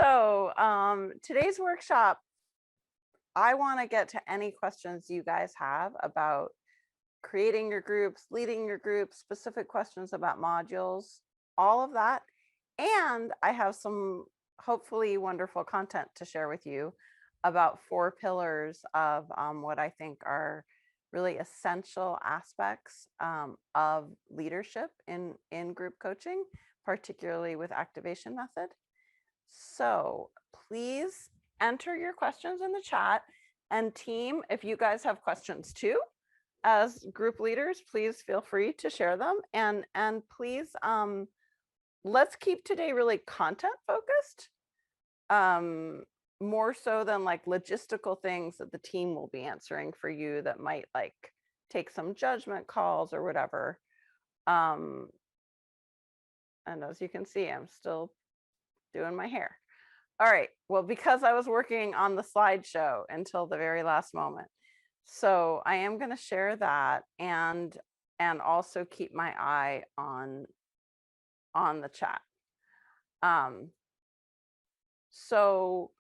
So today's workshop, I want to get to any questions you guys have about creating your groups, leading your groups, specific questions about modules, all of that. And I have some hopefully wonderful content to share with you about 4 pillars of what I think are really essential aspects of leadership in group coaching, particularly with activation method. So please enter your questions in the chat, and team, if you guys have questions too, as group leaders, please feel free to share them. And please, let's keep today really content focused, more so than like logistical things that the team will be answering for you that might like take some judgment calls or whatever. And as you can see, I'm still doing my hair. All right, well, because I was working on the slideshow until the very last moment. So I am going to share that and also keep my eye on the chat. So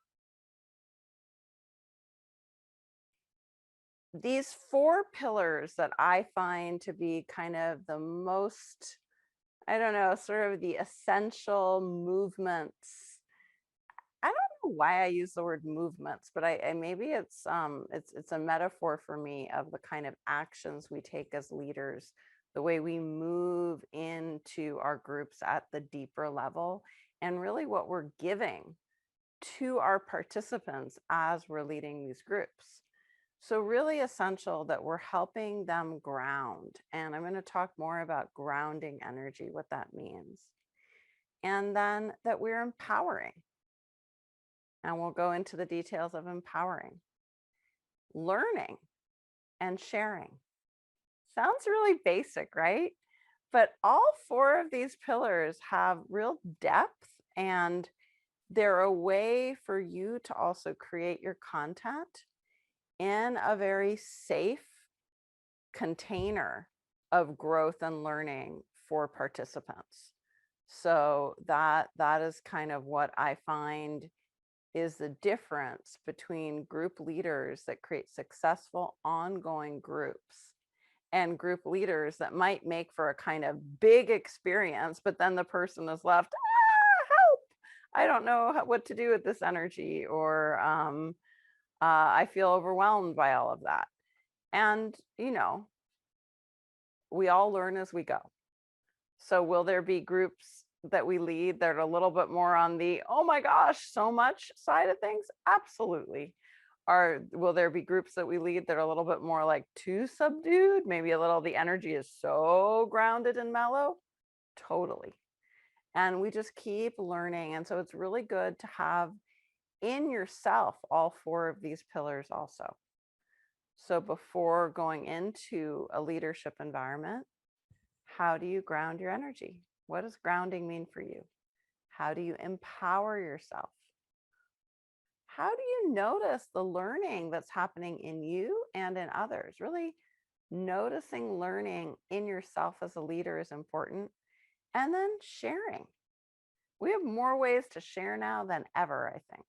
these 4 pillars that I find to be kind of the most, I don't know, sort of the essential movements. I don't know why I use the word movements, but I maybe it's a metaphor for me of the kind of actions we take as leaders, the way we move into our groups at the deeper level, and really what we're giving to our participants as we're leading these groups. So really essential that we're helping them ground. And I'm going to talk more about grounding energy, what that means. And then that we're empowering. And we'll go into the details of empowering, learning, and sharing. Sounds really basic, right? But all 4 of these pillars have real depth, and they're a way for you to also create your content in a very safe container of growth and learning for participants. So that is kind of what I find is the difference between group leaders that create successful ongoing groups and group leaders that might make for a kind of big experience, but then the person is left, help, I don't know what to do with this energy, or I feel overwhelmed by all of that. And, you know, we all learn as we go. So will there be groups that we lead that are a little bit more on the, oh my gosh, so much side of things? Absolutely. Will there be groups that we lead that are a little bit more like too subdued? Maybe a little, the energy is so grounded and mellow? Totally. And we just keep learning. And so it's really good to have in yourself all 4 of these pillars also. So before going into a leadership environment, how do you ground your energy? What does grounding mean for you? How do you empower yourself? How do you notice the learning that's happening in you and in others? Really noticing learning in yourself as a leader is important. And then sharing. We have more ways to share now than ever, I think.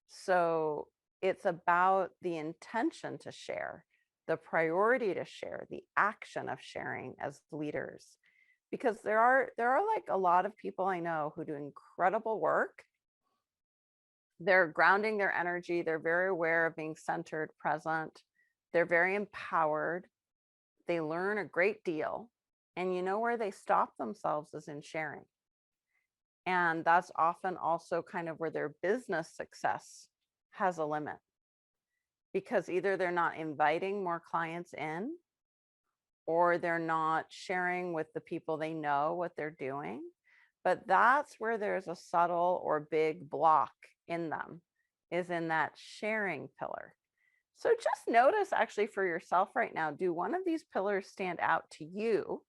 So it's about the intention to share, the priority to share, the action of sharing as leaders. Because there are like a lot of people I know who do incredible work. They're grounding their energy. They're very aware of being centered, present. They're very empowered. They learn a great deal. And you know where they stop themselves is in sharing. And that's often also kind of where their business success has a limit. Because either they're not inviting more clients in, or they're not sharing with the people they know what they're doing. But that's where there's a subtle or big block in them, is in that sharing pillar. So just notice actually for yourself right now, do one of these pillars stand out to you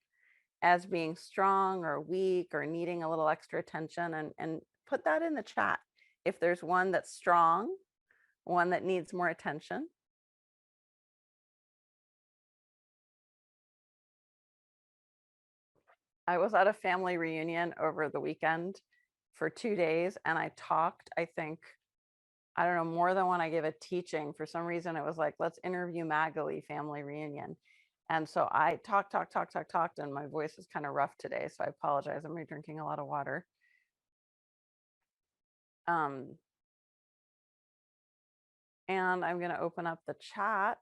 as being strong or weak or needing a little extra attention? And put that in the chat. If there's one that's strong, one that needs more attention. I was at a family reunion over the weekend for 2 days. And I talked, I think, I don't know, more than when I gave a teaching. For some reason, it was like, let's interview Magali family reunion. And so I talked, and my voice is kind of rough today. So I apologize. I'm drinking a lot of water. And I'm going to open up the chat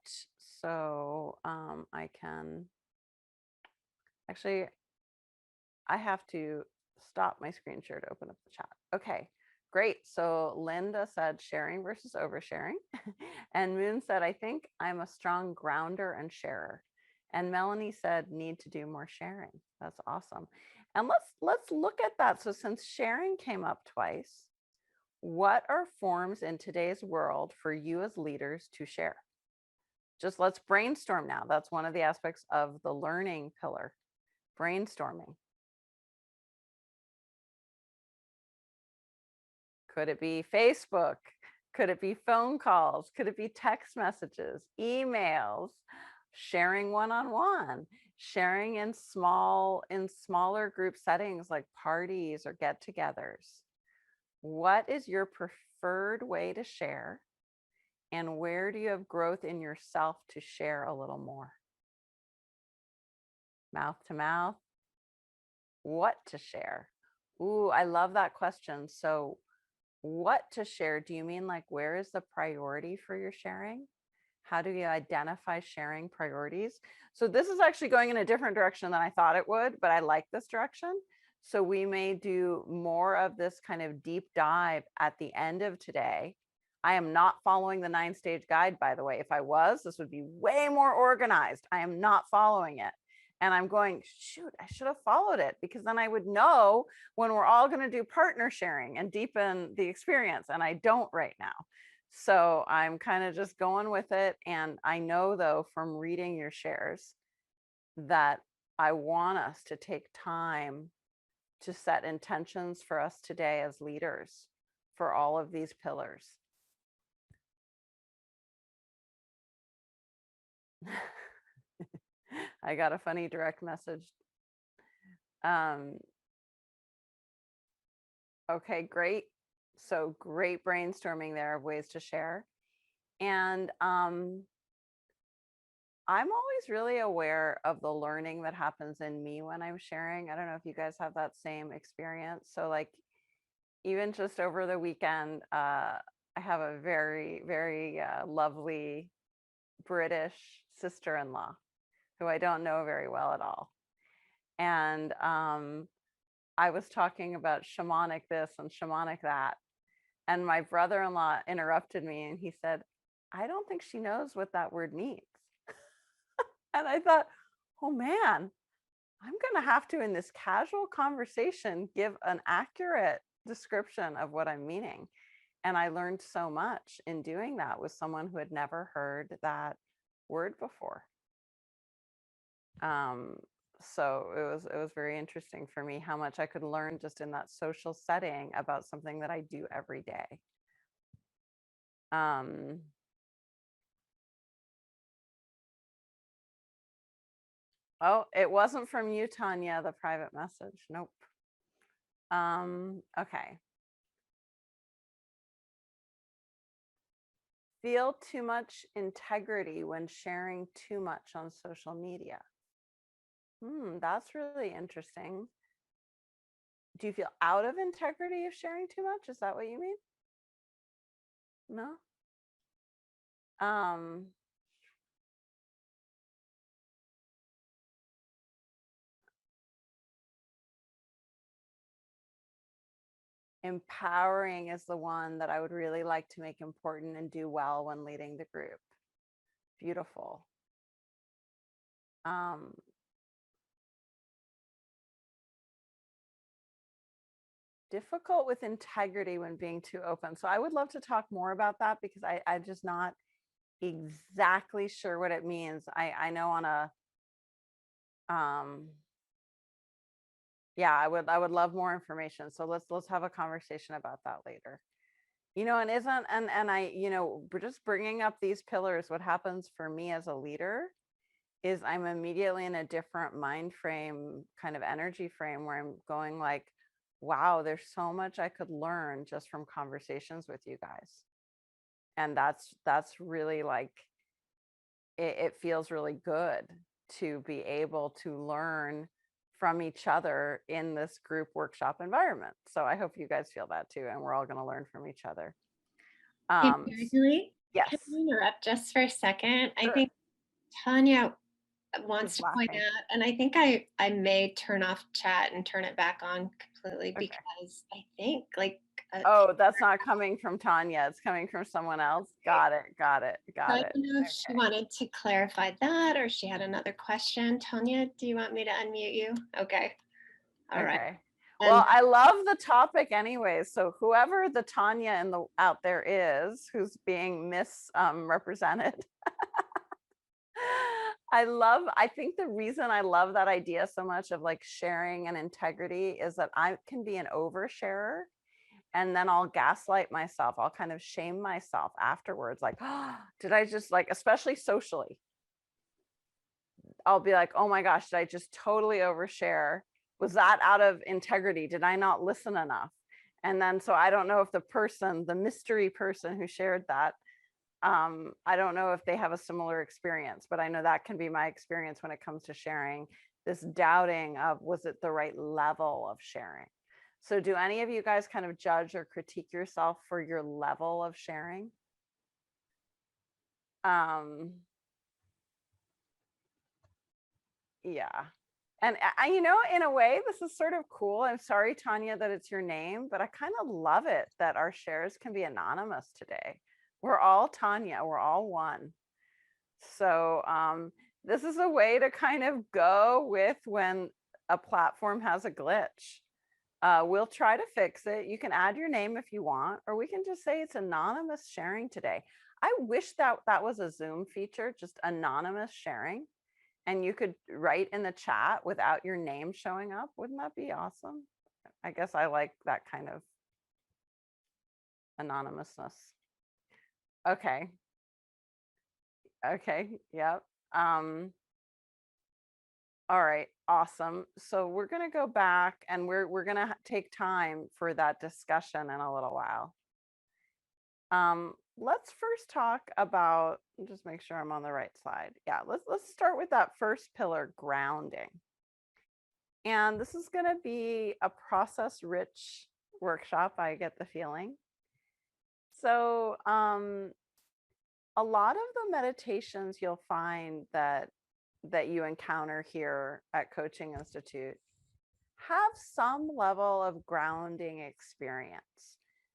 so I can actually, I have to stop my screen share to open up the chat. Okay, great. So Linda said sharing versus oversharing. And Moon said, I think I'm a strong grounder and sharer. And Melanie said, need to do more sharing. That's awesome. And let's look at that. So since sharing came up twice, what are forms in today's world for you as leaders to share? Just let's brainstorm now. That's one of the aspects of the learning pillar, brainstorming. Could it be Facebook? Could it be phone calls? Could it be text messages, emails, sharing one-on-one, sharing in smaller group settings like parties or get-togethers? What is your preferred way to share? And where do you have growth in yourself to share a little more? Mouth to mouth? What to share? Ooh, I love that question. So what to share? Do you mean like where is the priority for your sharing? How do you identify sharing priorities? So this is actually going in a different direction than I thought it would, but I like this direction. So we may do more of this kind of deep dive at the end of today. I am not following the 9-stage guide, by the way. If I was, this would be way more organized. I am not following it. And I'm going, shoot, I should have followed it, because then I would know when we're all going to do partner sharing and deepen the experience. And I don't right now. So I'm kind of just going with it. And I know, though, from reading your shares, that I want us to take time to set intentions for us today as leaders for all of these pillars. I got a funny direct message. Okay, great. So great brainstorming there of ways to share. And I'm always really aware of the learning that happens in me when I'm sharing. I don't know if you guys have that same experience. So like, even just over the weekend, I have a very, very lovely British sister-in-law who I don't know very well at all. And I was talking about shamanic this and shamanic that. And my brother-in-law interrupted me and he said, I don't think she knows what that word means. And I thought, oh man, I'm going to have to, in this casual conversation, give an accurate description of what I'm meaning. And I learned so much in doing that with someone who had never heard that word before. So it was very interesting for me how much I could learn just in that social setting about something that I do every day. Oh, it wasn't from you, Tanya, the private message. Nope. Okay. Feel too much integrity when sharing too much on social media. That's really interesting. Do you feel out of integrity of sharing too much? Is that what you mean? No? Empowering is the one that I would really like to make important and do well when leading the group. Beautiful. Difficult with integrity when being too open. So I would love to talk more about that, because I'm just not exactly sure what it means. I know on a, yeah, I would love more information. So let's have a conversation about that later. And isn't, and I, just bringing up these pillars, what happens for me as a leader is I'm immediately in a different mind frame, kind of energy frame, where I'm going like, wow, there's so much I could learn just from conversations with you guys. And that's really like, it feels really good to be able to learn from each other in this group workshop environment. So I hope you guys feel that too, and we're all going to learn from each other. Hey, Um, Mary, yes, can I interrupt just for a second? I sure. think Tanya She's wants to point laughing. out, and I think I may turn off chat and turn it back on completely Okay. because I think like Oh, that's not coming from Tanya. It's coming from someone else. Got it. Got it. so Got I it. don't know if she Okay. wanted to clarify that or she had another question. Tanya, do you want me to unmute you? Okay. All right. Okay. And Well, I love the topic anyways. So whoever the Tanya in the out there is who's being misrepresented, I think the reason I love that idea so much of like sharing and integrity is that I can be an oversharer and then I'll gaslight myself. I'll kind of shame myself afterwards. Like, oh, did I just like, especially socially, I'll be like, oh my gosh, did I just totally overshare? Was that out of integrity? Did I not listen enough? And then, so I don't know if the mystery person who shared that, I don't know if they have a similar experience, but I know that can be my experience when it comes to sharing, this doubting of, was it the right level of sharing? So do any of you guys kind of judge or critique yourself for your level of sharing? Yeah. And in a way, this is sort of cool. I'm sorry, Tanya, that it's your name, but I kind of love it that our shares can be anonymous today. We're all Tanya, we're all one. So this is a way to kind of go with when a platform has a glitch. We'll try to fix it. You can add your name if you want, or we can just say it's anonymous sharing today. I wish that that was a Zoom feature, just anonymous sharing, and you could write in the chat without your name showing up. Wouldn't that be awesome? I guess I like that kind of anonymousness. Okay. Okay. Yep. All right. Awesome. So we're going to go back and we're going to take time for that discussion in a little while. Let's first talk about, just make sure I'm on the right slide. Yeah, let's start with that first pillar, grounding. And this is going to be a process rich workshop, I get the feeling. So, a lot of the meditations you'll find that you encounter here at Coaching Institute have some level of grounding experience.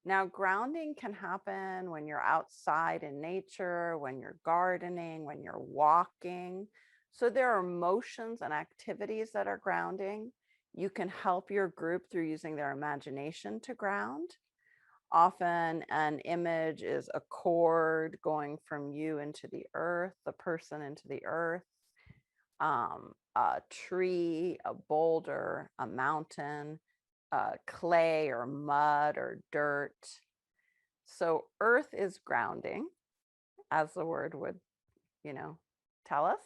Now, grounding can happen when you're outside in nature, when you're gardening, when you're walking. So there are motions and activities that are grounding. You can help your group through using their imagination to ground. Often an image is a cord going from you into the earth, the person into the earth, a tree, a boulder, a mountain, clay or mud or dirt. So earth is grounding, as the word would, tell us.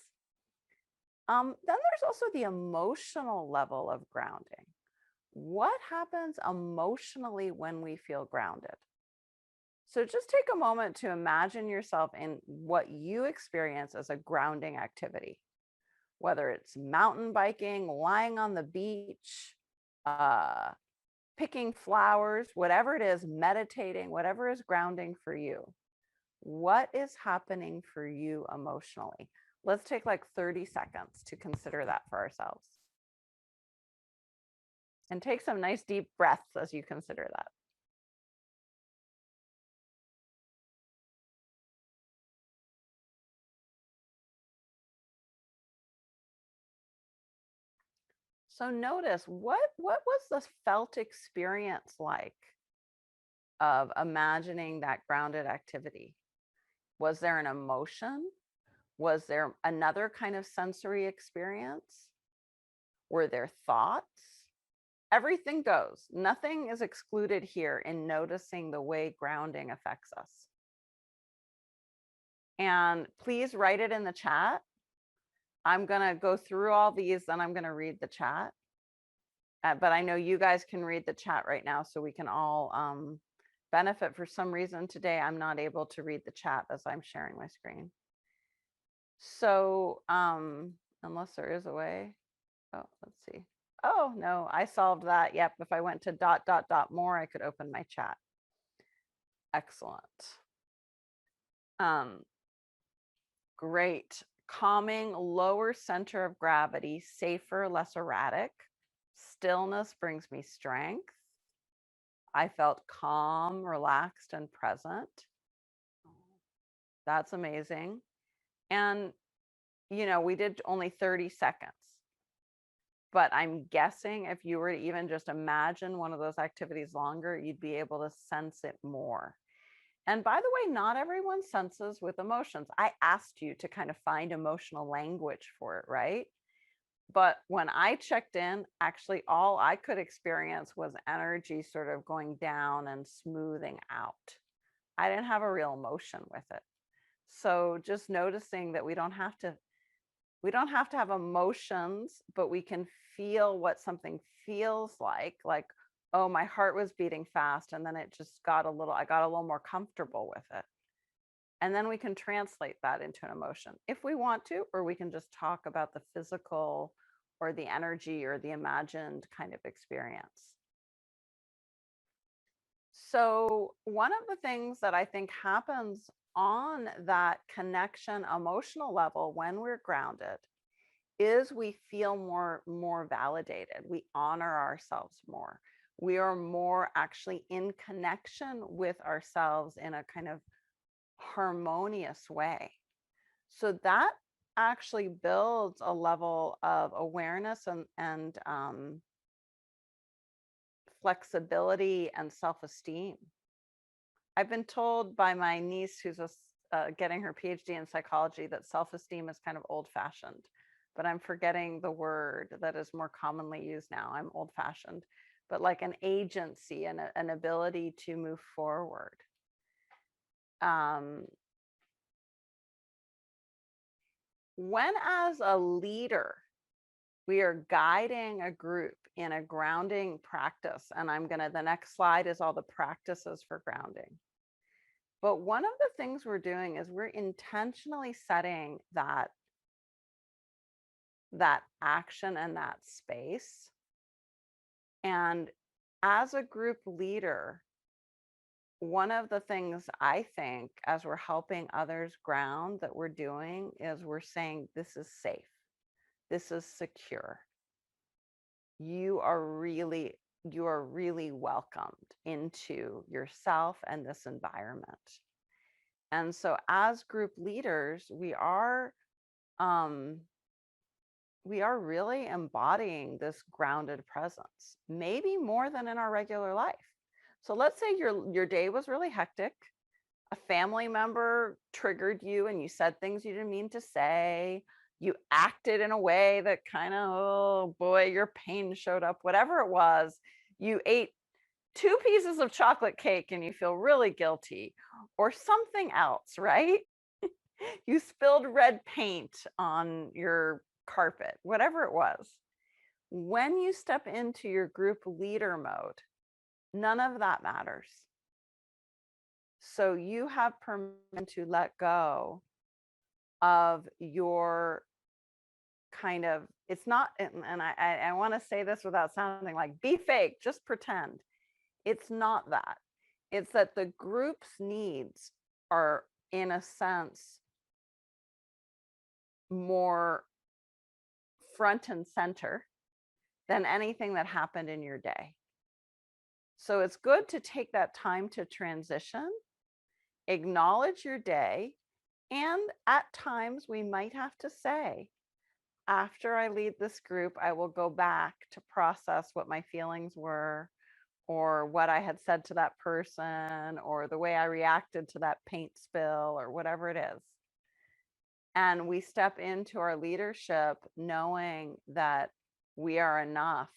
Then there's also the emotional level of grounding. What happens emotionally when we feel grounded? So just take a moment to imagine yourself in what you experience as a grounding activity, whether it's mountain biking, lying on the beach, uh, picking flowers, whatever it is, meditating, whatever is grounding for you. What is happening for you emotionally? Let's take like 30 seconds to consider that for ourselves. And take some nice deep breaths as you consider that. So notice what was the felt experience like of imagining that grounded activity? Was there an emotion? Was there another kind of sensory experience? Were there thoughts? Everything goes. Nothing is excluded here in noticing the way grounding affects us. And please write it in the chat. I'm going to go through all these, then I'm going to read the chat. but I know you guys can read the chat right now, so we can all benefit. For some reason today, I'm not able to read the chat as I'm sharing my screen. So unless there is a way. Oh, let's see. Oh, no, I solved that. Yep, if I went to ... more, I could open my chat. Excellent. Great. Calming, lower center of gravity, safer, less erratic. Stillness brings me strength. I felt calm, relaxed, and present. That's amazing. And, we did only 30 seconds. But I'm guessing if you were to even just imagine one of those activities longer, you'd be able to sense it more. And by the way, not everyone senses with emotions. I asked you to kind of find emotional language for it, right? But when I checked in, actually all I could experience was energy sort of going down and smoothing out. I didn't have a real emotion with it. So just noticing that we don't have to have emotions, but we can feel what something feels like, oh, my heart was beating fast, and then it just got I got a little more comfortable with it. And then we can translate that into an emotion if we want to, or we can just talk about the physical or the energy or the imagined kind of experience. So one of the things that I think happens on that connection emotional level when we're grounded is we feel more validated. We honor ourselves more. We are more actually in connection with ourselves in a kind of harmonious way. So that actually builds a level of awareness and flexibility and self-esteem. I've been told by my niece who's getting her PhD in psychology that self-esteem is kind of old-fashioned, but I'm forgetting the word that is more commonly used now. I'm old-fashioned, but like an agency and an ability to move forward. When as a leader, we are guiding a group in a grounding practice, and the next slide is all the practices for grounding. But one of the things we're doing is we're intentionally setting that action and that space. And as a group leader, one of the things I think as we're helping others ground that we're doing is we're saying, this is safe. This is secure. You are really welcomed into yourself and this environment. And so as group leaders, we are really embodying this grounded presence, maybe more than in our regular life. So let's say your day was really hectic. A family member triggered you and you said things you didn't mean to say. You acted in a way that kind of, oh boy, your pain showed up, whatever it was. You ate 2 pieces of chocolate cake and you feel really guilty, or something else, right? You spilled red paint on your carpet, whatever it was. When you step into your group leader mode, none of that matters. So you have permission to let go of your kind of, it's not, and I want to say this without sounding like be fake, just pretend. It's not that. It's that the group's needs are, in a sense, more front and center than anything that happened in your day. So it's good to take that time to transition, acknowledge your day, and at times we might have to say, after I lead this group, I will go back to process what my feelings were, or what I had said to that person, or the way I reacted to that paint spill, or whatever it is. And we step into our leadership knowing that we are enough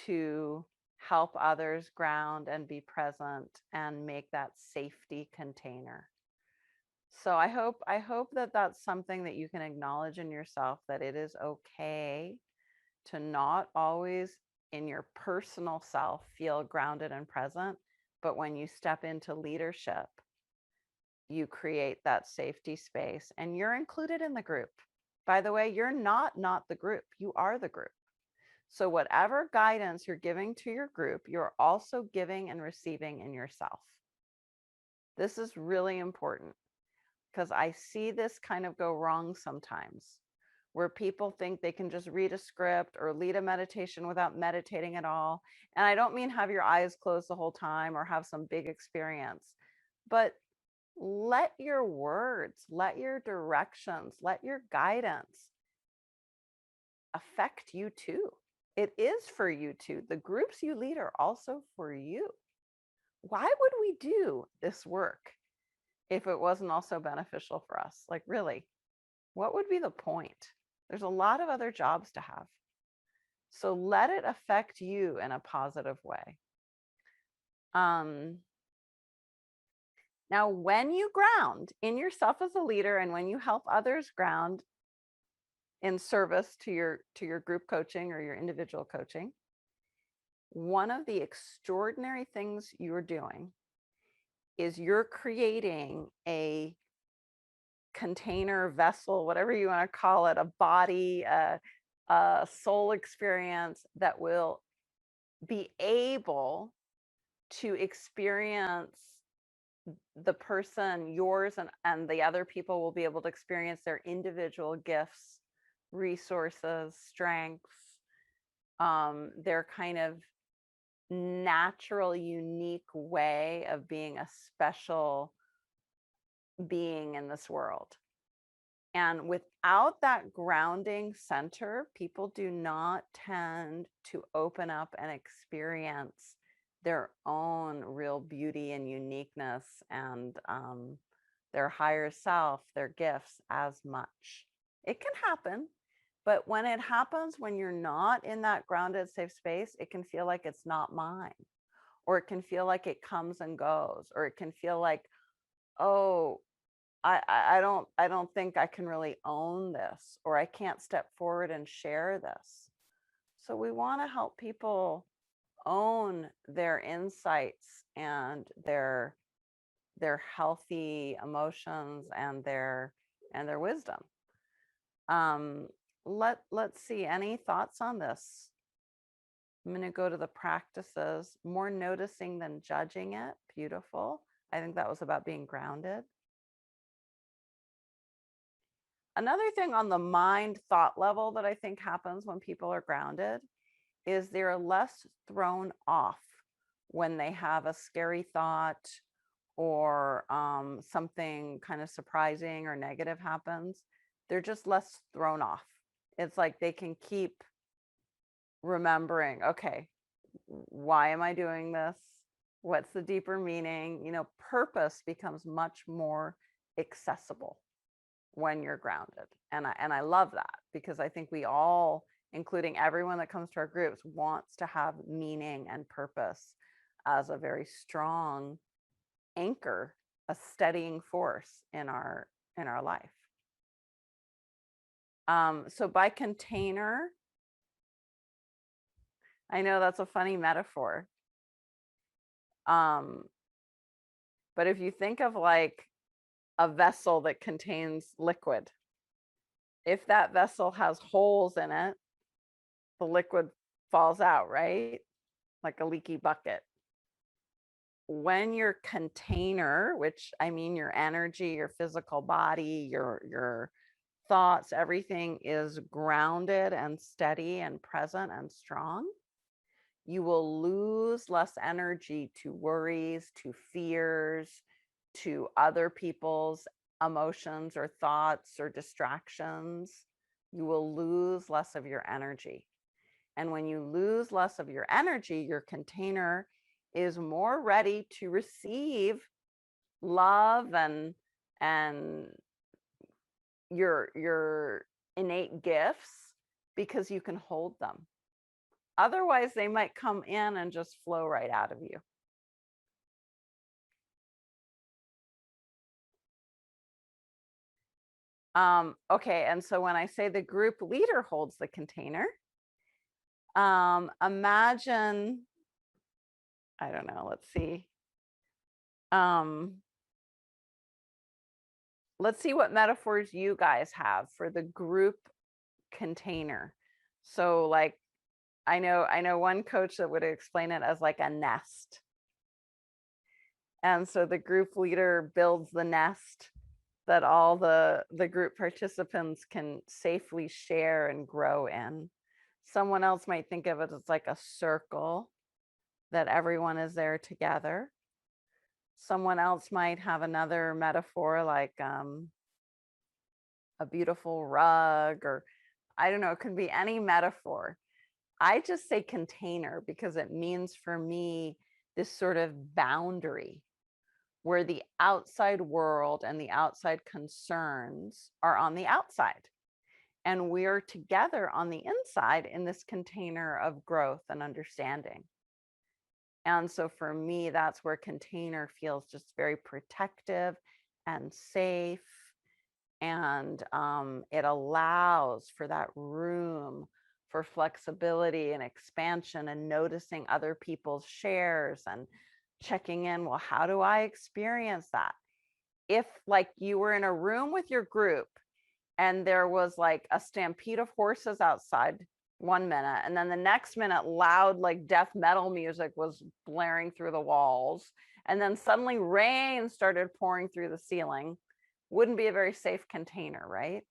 to help others ground and be present and make that safety container. So I hope that that's something that you can acknowledge in yourself, that it is okay to not always in your personal self feel grounded and present, but when you step into leadership, you create that safety space and you're included in the group. By the way, you're not the group, you are the group. So whatever guidance you're giving to your group, you're also giving and receiving in yourself. This is really important because I see this kind of go wrong sometimes, where people think they can just read a script or lead a meditation without meditating at all. And I don't mean have your eyes closed the whole time or have some big experience, but let your words, let your directions, let your guidance affect you too. It is for you too. The groups you lead are also for you. Why would we do this work if it wasn't also beneficial for us? Like, really, what would be the point? There's a lot of other jobs to have. So let it affect you in a positive way. Now, when you ground in yourself as a leader and when you help others ground in service to your group coaching or your individual coaching, one of the extraordinary things you're doing is you're creating a container, vessel, whatever you want to call it, a body, a soul experience that will be able to experience the person, yours and the other people will be able to experience their individual gifts, resources, strengths, their kind of natural, unique way of being a special being in this world. And without that grounding center, people do not tend to open up and experience their own real beauty and uniqueness and their higher self, their gifts as much. It can happen, but when it happens, when you're not in that grounded, safe space, it can feel like it's not mine, or it can feel like it comes and goes, or it can feel like, oh, I don't think I can really own this, or I can't step forward and share this. So we want to help people own their insights and their healthy emotions and their wisdom. Let's see, any thoughts on this? I'm going to go to the practices. More noticing than judging it. Beautiful. I think that was about being grounded. Another thing on the mind thought level that I think happens when people are grounded is they're less thrown off when they have a scary thought or something kind of surprising or negative happens. They're just less thrown off. It's like they can keep remembering, okay, why am I doing this? What's the deeper meaning? You know, purpose becomes much more accessible when you're grounded. And I love that, because I think we all, including everyone that comes to our groups, wants to have meaning and purpose as a very strong anchor, a steadying force in our life. So by container, I know that's a funny metaphor. But if you think of like a vessel that contains liquid, if that vessel has holes in it, the liquid falls out, right? Like a leaky bucket. When your container, which I mean your energy, your physical body, your thoughts, everything is grounded and steady and present and strong, you will lose less energy to worries, to fears, to other people's emotions or thoughts or distractions. You will lose less of your energy. And when you lose less of your energy, your container is more ready to receive love and your innate gifts, because you can hold them. Otherwise, they might come in and just flow right out of you. Okay, and so when I say the group leader holds the container, Imagine, I don't know, let's see. Um, let's see what metaphors you guys have for the group container. So like, I know one coach that would explain it as like a nest. And so the group leader builds the nest that all the group participants can safely share and grow in. Someone else might think of it as like a circle that everyone is there together. Someone else might have another metaphor like a beautiful rug, or I don't know, it could be any metaphor. I just say container because it means for me this sort of boundary where the outside world and the outside concerns are on the outside. And we're together on the inside in this container of growth and understanding. And so for me, that's where container feels just very protective and safe. And it allows for that room for flexibility and expansion and noticing other people's shares and checking in. Well, how do I experience that? If like you were in a room with your group and there was like a stampede of horses outside 1 minute, and then the next minute loud like death metal music was blaring through the walls, and then suddenly rain started pouring through the ceiling, wouldn't be a very safe container, right?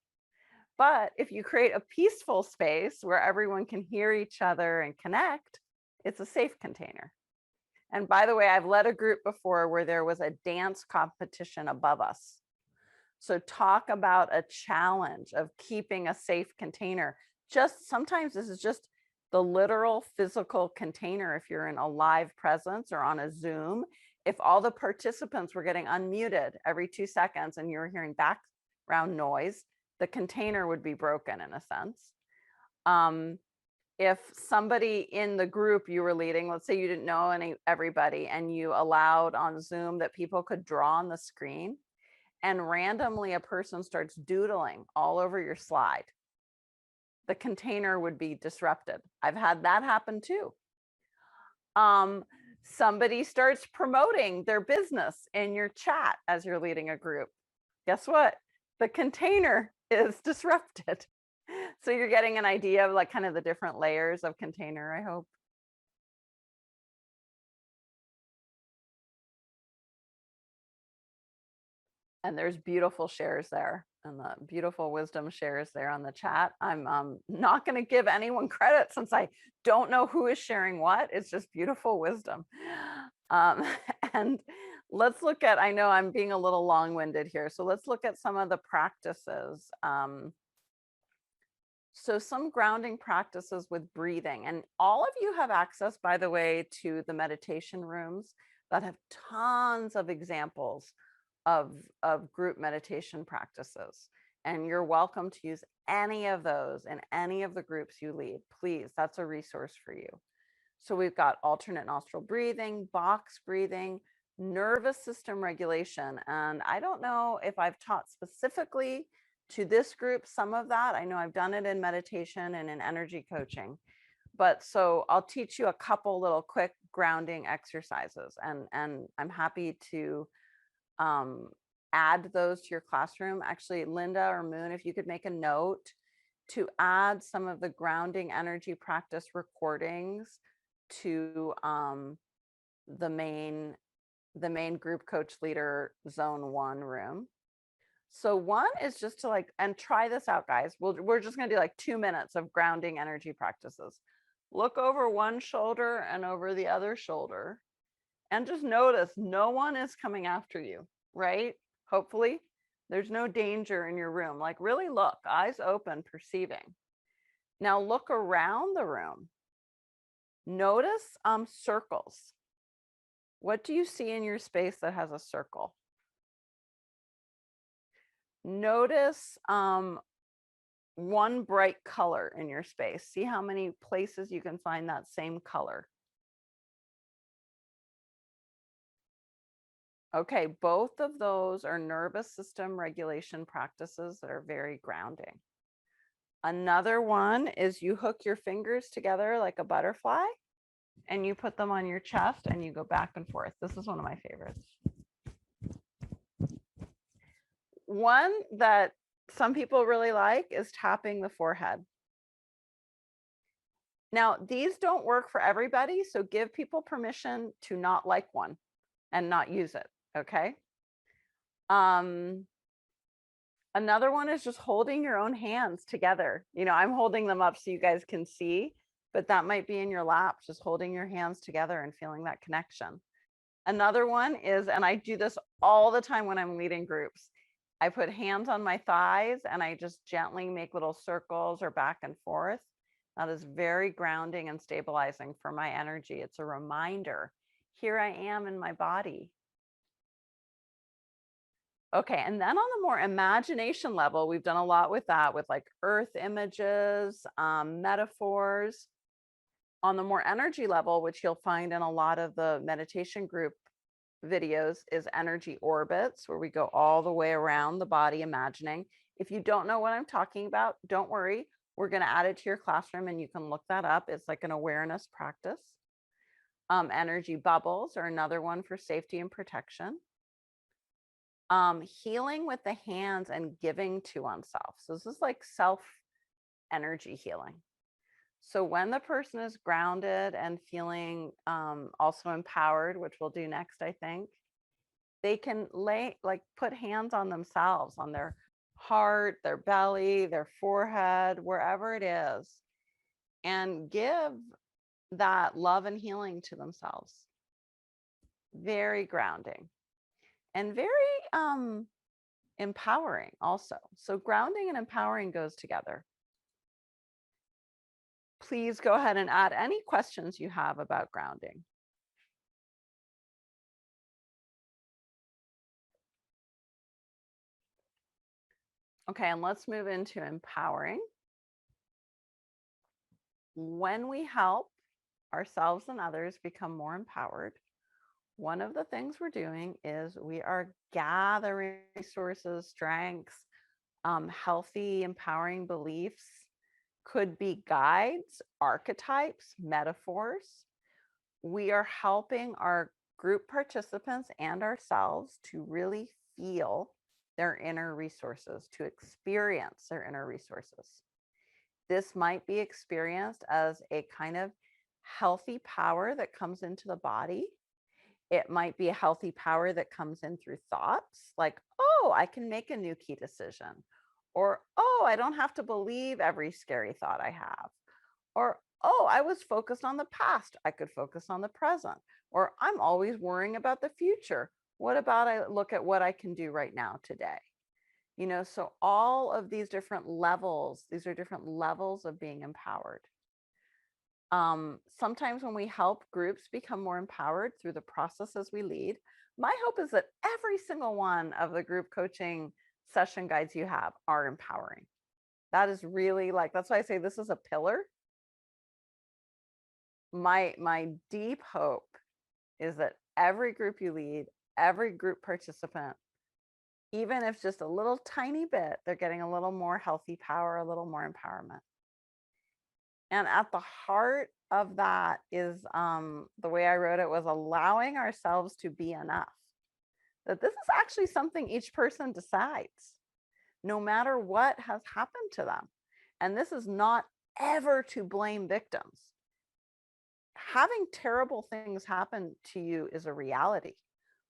But if you create a peaceful space where everyone can hear each other and connect, it's a safe container. And by the way, I've led a group before where there was a dance competition above us. So talk about a challenge of keeping a safe container. Just sometimes this is just the literal physical container. If you're in a live presence or on a Zoom, if all the participants were getting unmuted every 2 seconds and you were hearing background noise, the container would be broken in a sense. If somebody in the group you were leading, let's say you didn't know everybody, and you allowed on Zoom that people could draw on the screen, and randomly a person starts doodling all over your slide, the container would be disrupted. I've had that happen too. Somebody starts promoting their business in your chat as you're leading a group. Guess what? The container is disrupted. So you're getting an idea of like kind of the different layers of container, I hope. And there's beautiful shares there, and the beautiful wisdom shares there on the chat. I'm not going to give anyone credit since I don't know who is sharing what. It's just beautiful wisdom. And let's look at, I know I'm being a little long-winded here, so let's look at some of the practices. So some grounding practices with breathing, and all of you have access, by the way, to the meditation rooms that have tons of examples of group meditation practices. And you're welcome to use any of those in any of the groups you lead. Please, that's a resource for you. So we've got alternate nostril breathing, box breathing, nervous system regulation. And I don't know if I've taught specifically to this group some of that. I know I've done it in meditation and in energy coaching. But so I'll teach you a couple little quick grounding exercises, and I'm happy to add those to your classroom. Actually, Linda or Moon, if you could make a note to add some of the grounding energy practice recordings to the main group coach leader zone 1 room. So one is just to like, and try this out, guys. We're just going to do like 2 minutes of grounding energy practices. Look over one shoulder and over the other shoulder, and just notice no one is coming after you, right? Hopefully there's no danger in your room. Like really look, eyes open, perceiving. Now look around the room. Notice circles. What do you see in your space that has a circle? Notice one bright color in your space. See how many places you can find that same color. Okay, both of those are nervous system regulation practices that are very grounding. Another one is you hook your fingers together like a butterfly and you put them on your chest and you go back and forth. This is one of my favorites. One that some people really like is tapping the forehead. Now, these don't work for everybody, so give people permission to not like one and not use it, okay? Another one is just holding your own hands together. You know, I'm holding them up so you guys can see, but that might be in your lap, just holding your hands together and feeling that connection. Another one is, and I do this all the time when I'm leading groups, I put hands on my thighs and I just gently make little circles or back and forth. That is very grounding and stabilizing for my energy. It's a reminder, here I am in my body. Okay, and then on the more imagination level, we've done a lot with that, with like earth images, metaphors. On the more energy level, which you'll find in a lot of the meditation group videos, is energy orbits, where we go all the way around the body imagining. If you don't know what I'm talking about, don't worry. We're going to add it to your classroom and you can look that up. It's like an awareness practice. Energy bubbles are another one for safety and protection. Healing with the hands and giving to oneself. So this is like self energy healing. So when the person is grounded and feeling also empowered, which we'll do next, I think, they can put hands on themselves, on their heart, their belly, their forehead, wherever it is, and give that love and healing to themselves. Very grounding and very empowering also. So grounding and empowering goes together. Please go ahead and add any questions you have about grounding. Okay, and let's move into empowering. When we help ourselves and others become more empowered, one of the things we're doing is we are gathering resources, strengths, healthy, empowering beliefs, could be guides, archetypes, metaphors. We are helping our group participants and ourselves to really feel their inner resources, to experience their inner resources. This might be experienced as a kind of healthy power that comes into the body. It might be a healthy power that comes in through thoughts like, oh, I can make a new key decision. Or, oh, I don't have to believe every scary thought I have. Or, oh, I was focused on the past. I could focus on the present. Or I'm always worrying about the future. What about I look at what I can do right now today? You know, so all of these different levels, these are different levels of being empowered. Sometimes when we help groups become more empowered through the processes we lead, my hope is that every single one of the group coaching session guides you have are empowering. That is really like, that's why I say this is a pillar. My deep hope is that every group you lead, every group participant, even if just a little tiny bit, they're getting a little more healthy power, a little more empowerment. And at the heart of that is the way I wrote it was allowing ourselves to be enough. That this is actually something each person decides, no matter what has happened to them. And this is not ever to blame victims. Having terrible things happen to you is a reality.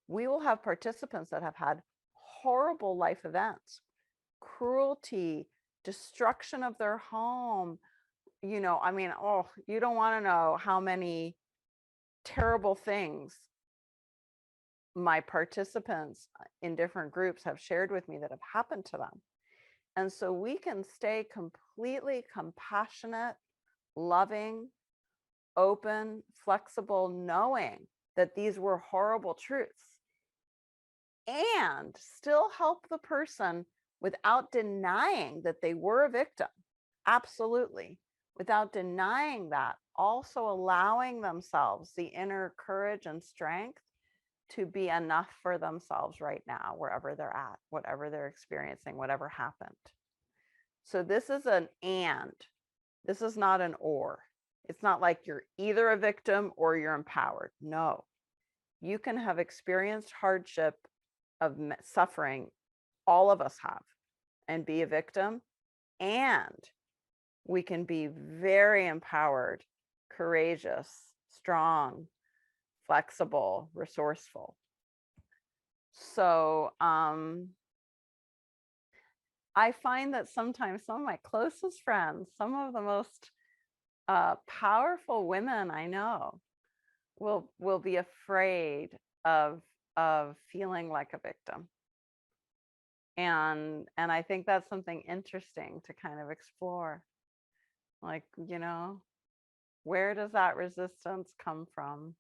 We will have participants that have had horrible life events, cruelty, destruction of their home. You know, I mean, oh, you don't want to know how many terrible things my participants in different groups have shared with me that have happened to them. And so we can stay completely compassionate, loving, open, flexible, knowing that these were horrible truths and still help the person without denying that they were a victim. Absolutely. Without denying that, also allowing themselves the inner courage and strength to be enough for themselves right now, wherever they're at, whatever they're experiencing, whatever happened. So this is an and. This is not an or. It's not like you're either a victim or you're empowered. No, you can have experienced hardship of suffering, all of us have, and be a victim. And we can be very empowered, courageous, strong, flexible, resourceful. So I find that sometimes some of my closest friends, some of the most powerful women I know, will be afraid of feeling like a victim. And I think that's something interesting to kind of explore. Like, where does that resistance come from?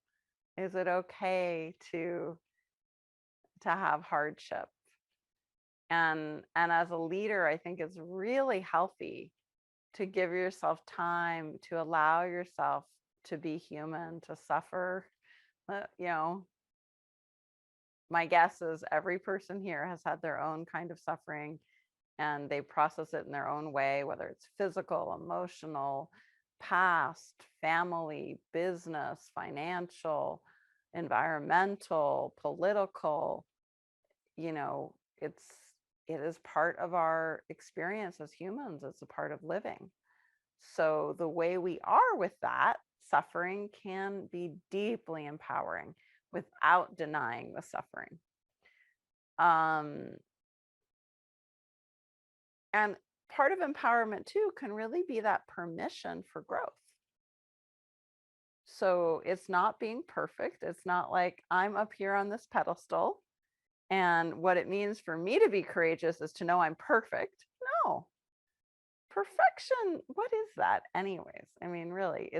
Is it okay to have hardship? And as a leader, I think it's really healthy to give yourself time to allow yourself to be human, to suffer. My guess is every person here has had their own kind of suffering, and they process it in their own way, whether it's physical, emotional, past, family, business, financial, environmental, political. It is part of our experience as humans. It's a part of living. So the way we are with that suffering can be deeply empowering without denying the suffering. And part of empowerment too can really be that permission for growth. So it's not being perfect. It's not like I'm up here on this pedestal, and what it means for me to be courageous is to know I'm perfect. No. Perfection, what is that anyways? I mean, really,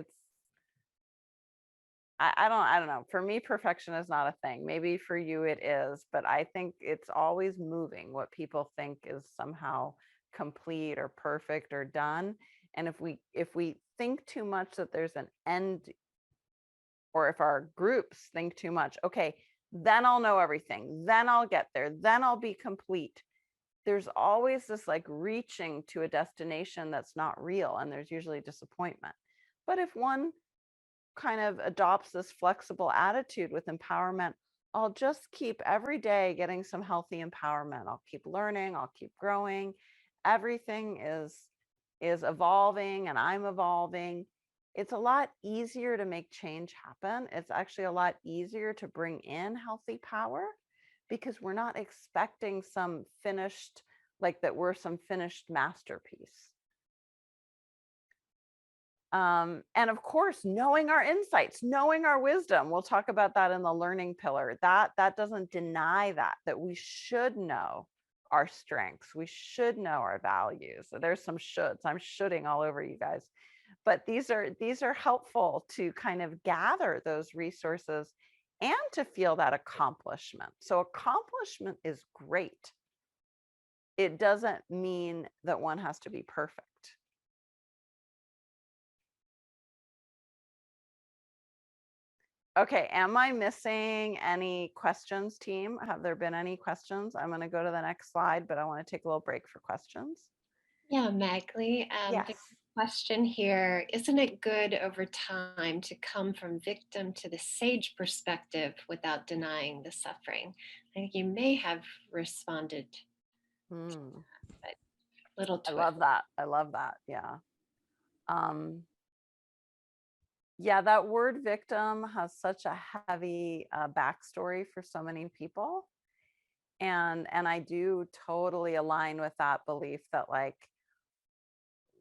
I don't know. For me, perfection is not a thing. Maybe for you it is, but I think it's always moving what people think is somehow complete or perfect or done. And if we think too much that there's an end, or if our groups think too much, okay, then I'll know everything, then I'll get there, then I'll be complete. There's always this like reaching to a destination that's not real, and there's usually disappointment. But if one kind of adopts this flexible attitude with empowerment, I'll just keep every day getting some healthy empowerment. I'll keep learning, I'll keep growing. Everything is evolving, and I'm evolving. It's a lot easier to make change happen. It's actually a lot easier to bring in healthy power, because we're not expecting some finished, like that we're some finished masterpiece. And of course, knowing our insights, knowing our wisdom, we'll talk about that in the learning pillar. That doesn't deny that we should know our strengths. We should know our values. So there's some shoulds. I'm shoulding all over you guys. But these are helpful to kind of gather those resources and to feel that accomplishment. So accomplishment is great. It doesn't mean that one has to be perfect. Okay, am I missing any questions, team? Have there been any questions? I'm going to go to the next slide, but I want to take a little break for questions. Yeah, Magli, Yes. the question here, isn't it good over time to come from victim to the sage perspective without denying the suffering? I think you may have responded, but little twist. I love that. Yeah. Yeah, that word victim has such a heavy backstory for so many people. And I do totally align with that belief that, like,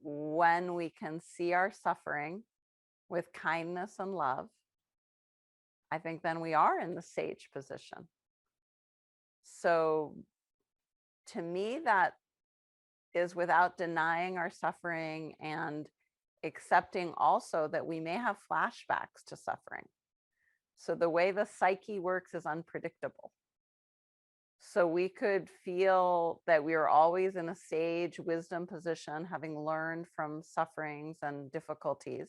when we can see our suffering with kindness and love, I think then we are in the sage position. So to me, that is without denying our suffering and accepting also that we may have flashbacks to suffering. So the way the psyche works is unpredictable. So we could feel that we are always in a sage wisdom position, having learned from sufferings and difficulties,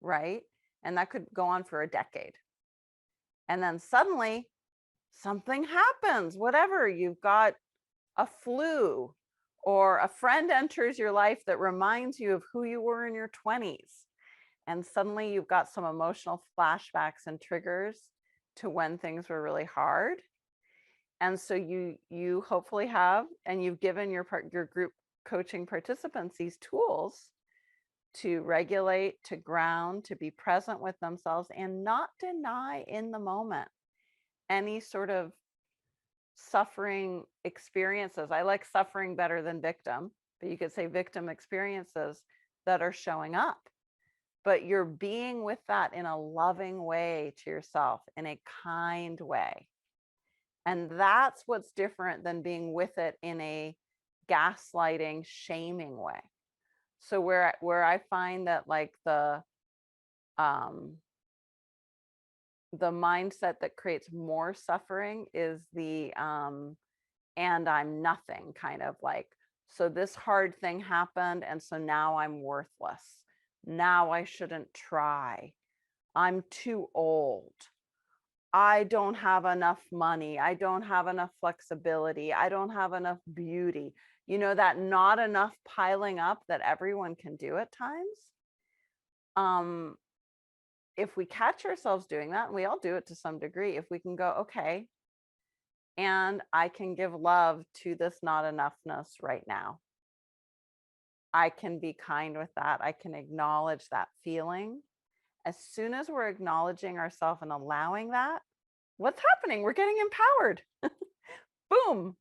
right? And that could go on for a decade. And then suddenly something happens, whatever, you've got a flu, Or a friend enters your life that reminds you of who you were in your 20s. And suddenly you've got some emotional flashbacks and triggers to when things were really hard. And so you hopefully have, and you've given your group coaching participants these tools to regulate, to ground, to be present with themselves and not deny in the moment any sort of suffering experiences. I like suffering better than victim, but you could say victim experiences that are showing up. But you're being with that in a loving way to yourself, in a kind way. And that's what's different than being with it in a gaslighting, shaming way. So where I find that like the mindset that creates more suffering is the and I'm nothing kind of like, so this hard thing happened and so now I'm worthless. Now I shouldn't try. I'm too old. I don't have enough money. I don't have enough flexibility. I don't have enough beauty. You know, that not enough piling up that everyone can do at times. If we catch ourselves doing that, and we all do it to some degree, if we can go, okay, and I can give love to this not enoughness right now. I can be kind with that. I can acknowledge that feeling. As soon as we're acknowledging ourselves and allowing that, what's happening? We're getting empowered. Boom.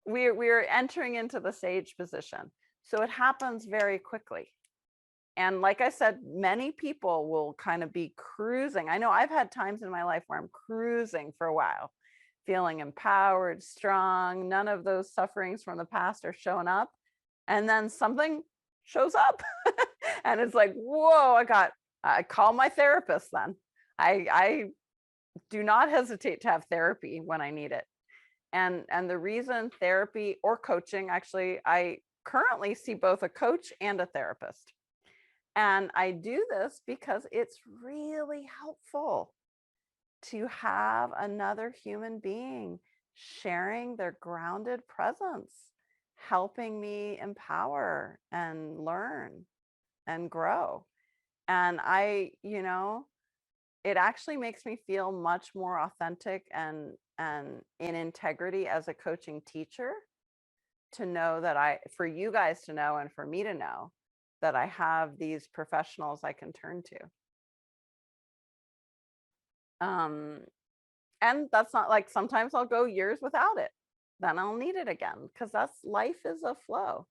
We're entering into the sage position. So it happens very quickly. And like I said, many people will kind of be cruising. I know I've had times in my life where I'm cruising for a while, feeling empowered, strong. None of those sufferings from the past are showing up. And then something shows up and it's like, whoa, I call my therapist then. I do not hesitate to have therapy when I need it. And the reason therapy or coaching, actually, I currently see both a coach and a therapist. And I do this because it's really helpful to have another human being sharing their grounded presence, helping me empower and learn and grow. And it actually makes me feel much more authentic and in integrity as a coaching teacher, to know that for you guys to know and for me to know that I have these professionals I can turn to. And that's not like, sometimes I'll go years without it, then I'll need it again, because life is a flow.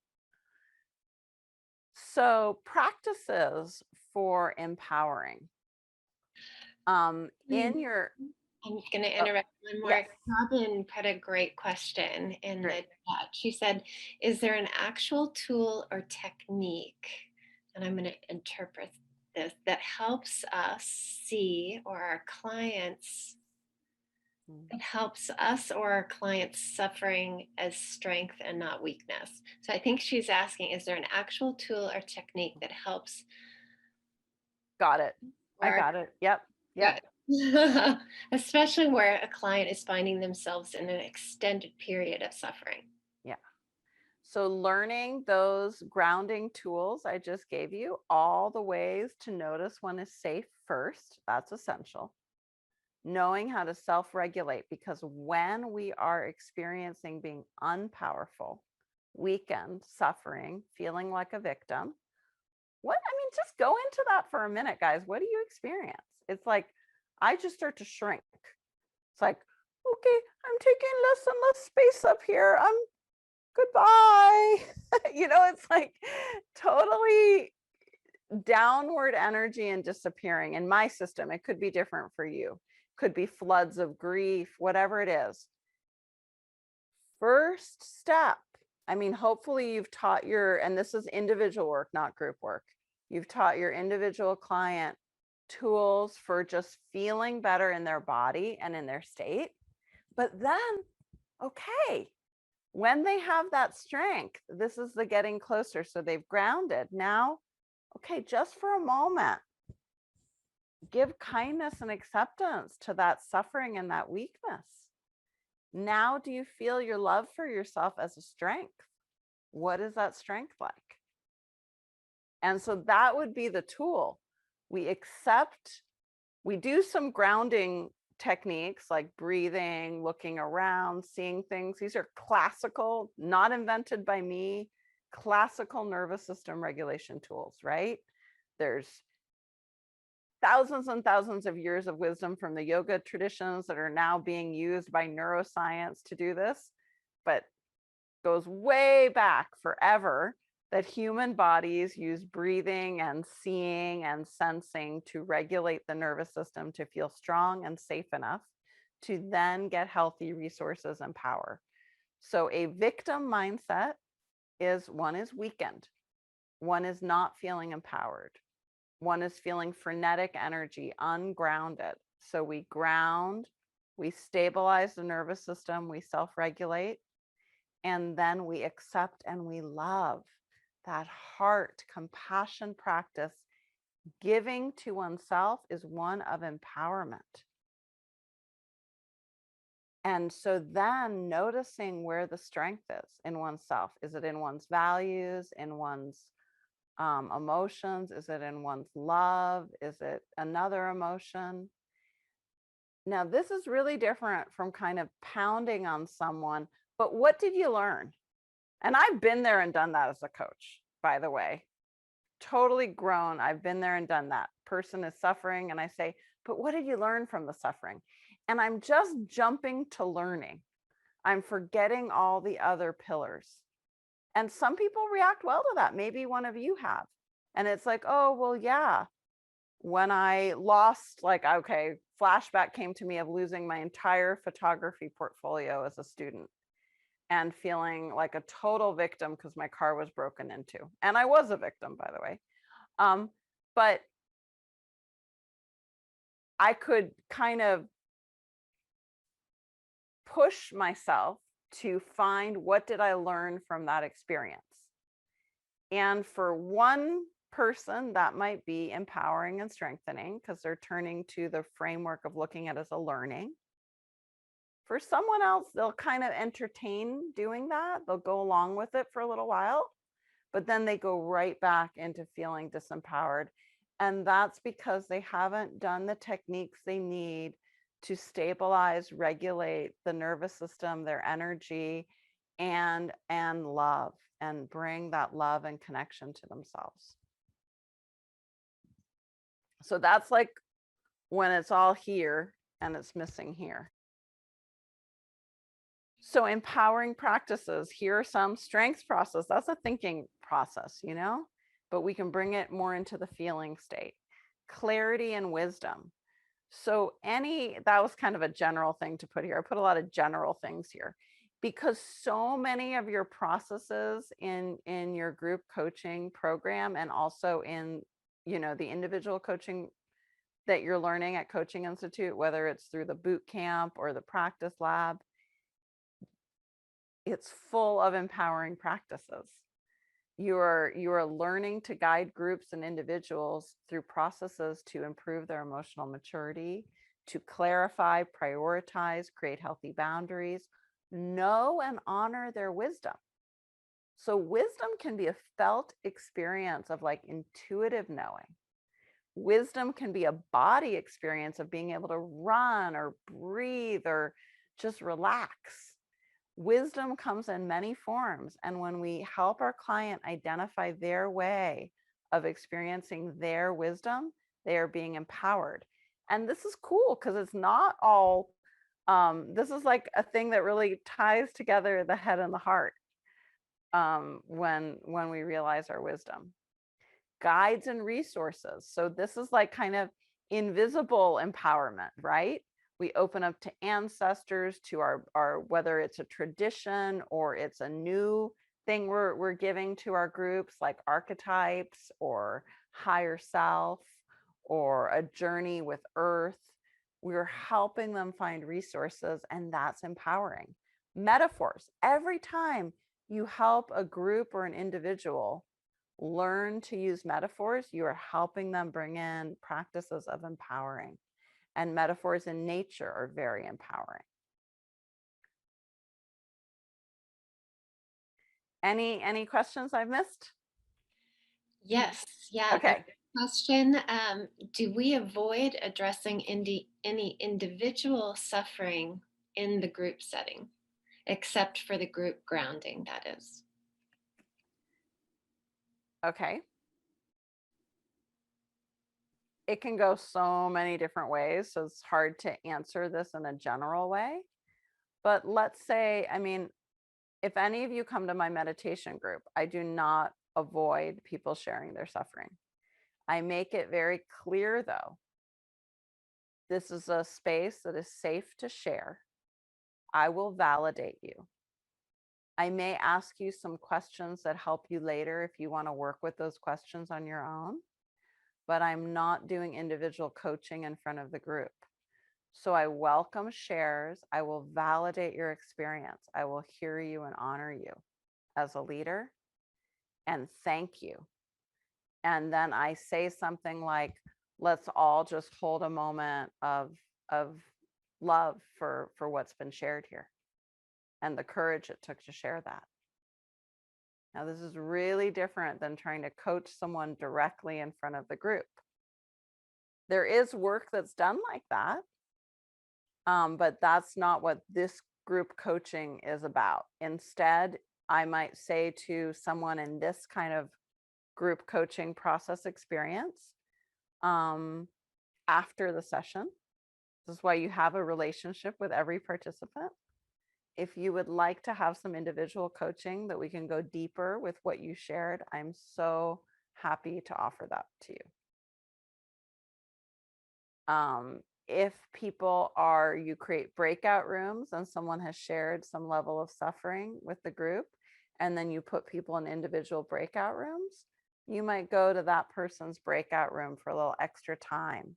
So practices for empowering. In your I'm going to oh, interrupt one more. yes, Robin put a great question in the great. chat. She said, is there an actual tool or technique, and I'm going to interpret this, that helps us see, or our clients, it helps us or our clients suffering as strength and not weakness? So I think she's asking, is there an actual tool or technique that helps? Got it. I Or got it. Yep. Yep. yeah. Especially where a client is finding themselves in an extended period of suffering. Yeah. So learning those grounding tools I just gave you, all the ways to notice when is safe first, that's essential. Knowing how to self-regulate, because when we are experiencing being unpowerful, weakened, suffering, feeling like a victim, just go into that for a minute, guys. What do you experience? It's like, I just start to shrink. It's like, okay, I'm taking less and less space up here. Goodbye. It's like totally downward energy and disappearing. In my system, it could be different for you. Could be floods of grief, whatever it is. First step. Hopefully you've taught and this is individual work, not group work. You've taught your individual client tools for just feeling better in their body and in their state. But then, okay, when they have that strength, this is the getting closer. So they've grounded. Now, okay, just for a moment, give kindness and acceptance to that suffering and that weakness. Now, do you feel your love for yourself as a strength? What is that strength like? And so that would be the tool. We accept, we do some grounding techniques like breathing, looking around, seeing things. These are classical, not invented by me, classical nervous system regulation tools, right? There's thousands and thousands of years of wisdom from the yoga traditions that are now being used by neuroscience to do this, but goes way back forever that human bodies use breathing and seeing and sensing to regulate the nervous system to feel strong and safe enough to then get healthy resources and power. So a victim mindset is one is weakened, one is not feeling empowered, one is feeling frenetic energy, ungrounded. So we ground, we stabilize the nervous system, we self-regulate, and then we accept and we love. That heart compassion practice, giving to oneself, is one of empowerment. And so then noticing where the strength is in oneself. Is it in one's values, in one's emotions? Is it in one's love? Is it another emotion? Now, this is really different from kind of pounding on someone, but what did you learn? And I've been there and done that as a coach, by the way. Totally grown. I've been there and done that. Person is suffering, and I say, but what did you learn from the suffering? And I'm just jumping to learning. I'm forgetting all the other pillars. And some people react well to that. Maybe one of you have. And it's like, oh, well, yeah. When I lost, like, okay, flashback came to me of losing my entire photography portfolio as a student and feeling like a total victim because my car was broken into. And I was a victim, by the way. But I could kind of push myself to find what did I learn from that experience. And for one person, that might be empowering and strengthening because they're turning to the framework of looking at it as a learning. For someone else, they'll kind of entertain doing that. They'll go along with it for a little while, but then they go right back into feeling disempowered. And that's because they haven't done the techniques they need to stabilize, regulate the nervous system, their energy, and love, and bring that love and connection to themselves. So that's like when it's all here and it's missing here. So empowering practices, here are some. Strengths process, that's a thinking process, you know, but we can bring it more into the feeling state. Clarity and wisdom. So that was kind of a general thing to put here. I put a lot of general things here because so many of your processes in your group coaching program, and also in, you know, the individual coaching that you're learning at Coaching Institute, whether it's through the boot camp or the practice lab, it's full of empowering practices. You are learning to guide groups and individuals through processes to improve their emotional maturity, to clarify, prioritize, create healthy boundaries, know and honor their wisdom. So wisdom can be a felt experience of like intuitive knowing. Wisdom can be a body experience of being able to run or breathe or just relax. Wisdom comes in many forms. And when we help our client identify their way of experiencing their wisdom, they are being empowered. And this is cool because it's not all, this is like a thing that really ties together the head and the heart when we realize our wisdom. Guides and resources. So this is like kind of invisible empowerment, right? We open up to ancestors, to our whether it's a tradition or it's a new thing we're giving to our groups, like archetypes or higher self or a journey with earth. We're helping them find resources, and that's empowering. Metaphors. Every time you help a group or an individual learn to use metaphors, you are helping them bring in practices of empowering. And metaphors in nature are very empowering. Any questions I've missed? Yes, yeah, there's Okay. a question. Do we avoid addressing any individual suffering in the group setting, except for the group grounding, that is? Okay. It can go so many different ways, so it's hard to answer this in a general way. But let's say, I mean, if any of you come to my meditation group, I do not avoid people sharing their suffering. I make it very clear, though, this is a space that is safe to share. I will validate you. I may ask you some questions that help you later if you want to work with those questions on your own, but I'm not doing individual coaching in front of the group. So I welcome shares. I will validate your experience. I will hear you and honor you as a leader and thank you. And then I say something like, let's all just hold a moment of love for what's been shared here and the courage it took to share that. Now, this is really different than trying to coach someone directly in front of the group. There is work that's done like that, but that's not what this group coaching is about. Instead, I might say to someone in this kind of group coaching process experience, after the session, this is why you have a relationship with every participant. If you would like to have some individual coaching that we can go deeper with what you shared, I'm so happy to offer that to you. If people are, you create breakout rooms and someone has shared some level of suffering with the group, and then you put people in individual breakout rooms, you might go to that person's breakout room for a little extra time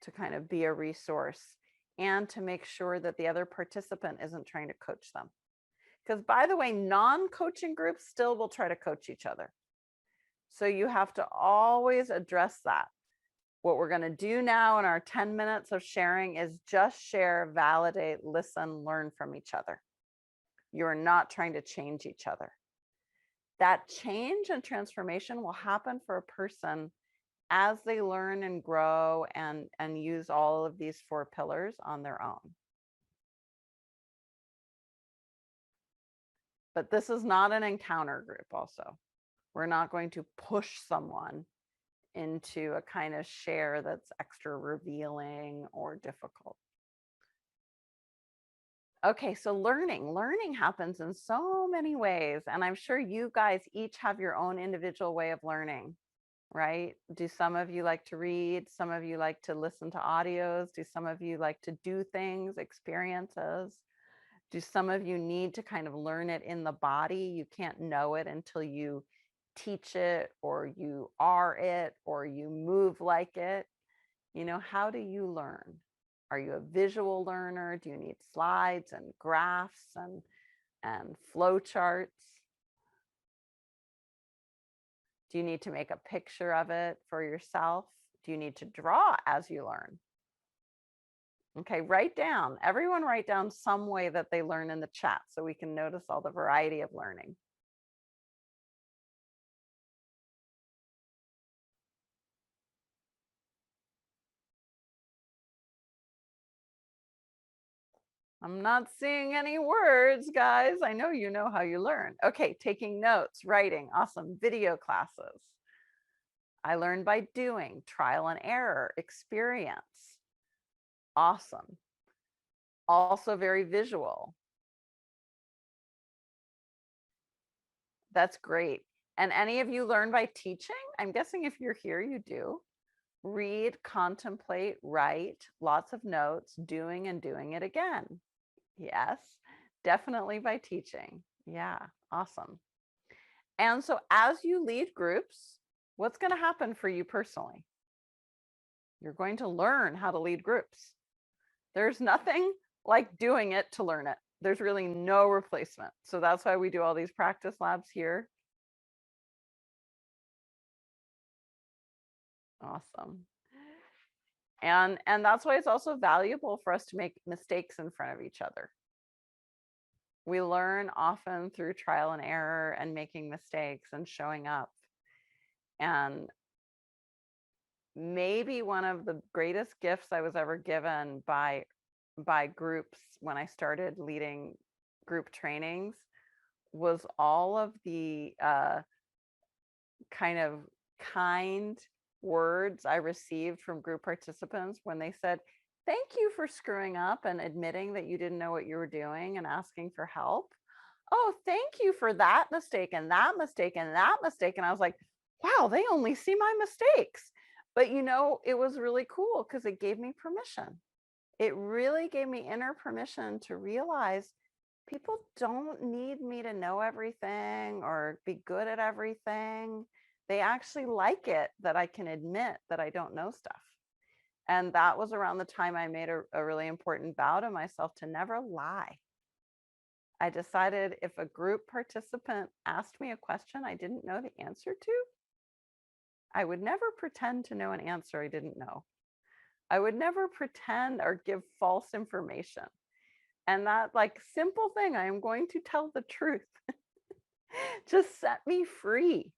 to kind of be a resource and to make sure that the other participant isn't trying to coach them. Because by the way, non-coaching groups still will try to coach each other. So you have to always address that. What we're going to do now in our 10 minutes of sharing is just share, validate, listen, learn from each other. You're not trying to change each other. That change and transformation will happen for a person as they learn and grow and use all of these 4 pillars on their own. But this is not an encounter group also. We're not going to push someone into a kind of share that's extra revealing or difficult. Okay, so learning happens in so many ways. And I'm sure you guys each have your own individual way of learning, right? Do some of you like to read? Some of you like to listen to audios? Do some of you like to do things, experiences? Do some of you need to kind of learn it in the body? You can't know it until you teach it, or you are it, or you move like it. You know, how do you learn? Are you a visual learner? Do you need slides and graphs and flow charts? Do you need to make a picture of it for yourself? Do you need to draw as you learn? Okay, everyone write down some way that they learn in the chat so we can notice all the variety of learning. I'm not seeing any words, guys. I know you know how you learn. Okay, taking notes, writing, awesome. Video classes. I learned by doing, trial and error, experience. Awesome. Also very visual. That's great. And any of you learn by teaching? I'm guessing if you're here, you do. Read, contemplate, write, lots of notes, doing and doing it again. Yes, definitely by teaching. Yeah, awesome. And so as you lead groups, what's going to happen for you personally? You're going to learn how to lead groups. There's nothing like doing it to learn it. There's really no replacement. So that's why we do all these practice labs here. Awesome. And that's why it's also valuable for us to make mistakes in front of each other. We learn often through trial and error and making mistakes and showing up. And maybe one of the greatest gifts I was ever given by groups when I started leading group trainings was all of the kind of kind words I received from group participants when they said, "Thank you for screwing up and admitting that you didn't know what you were doing and asking for help. Oh, thank you for that mistake and that mistake and that mistake." And I was like, wow, they only see my mistakes. But it was really cool because it gave me permission. It really gave me inner permission to realize people don't need me to know everything or be good at everything. They actually like it that I can admit that I don't know stuff. And that was around the time I made a really important vow to myself to never lie. I decided if a group participant asked me a question I didn't know the answer to, I would never pretend to know an answer I didn't know. I would never pretend or give false information. And that like simple thing, I am going to tell the truth, just set me free.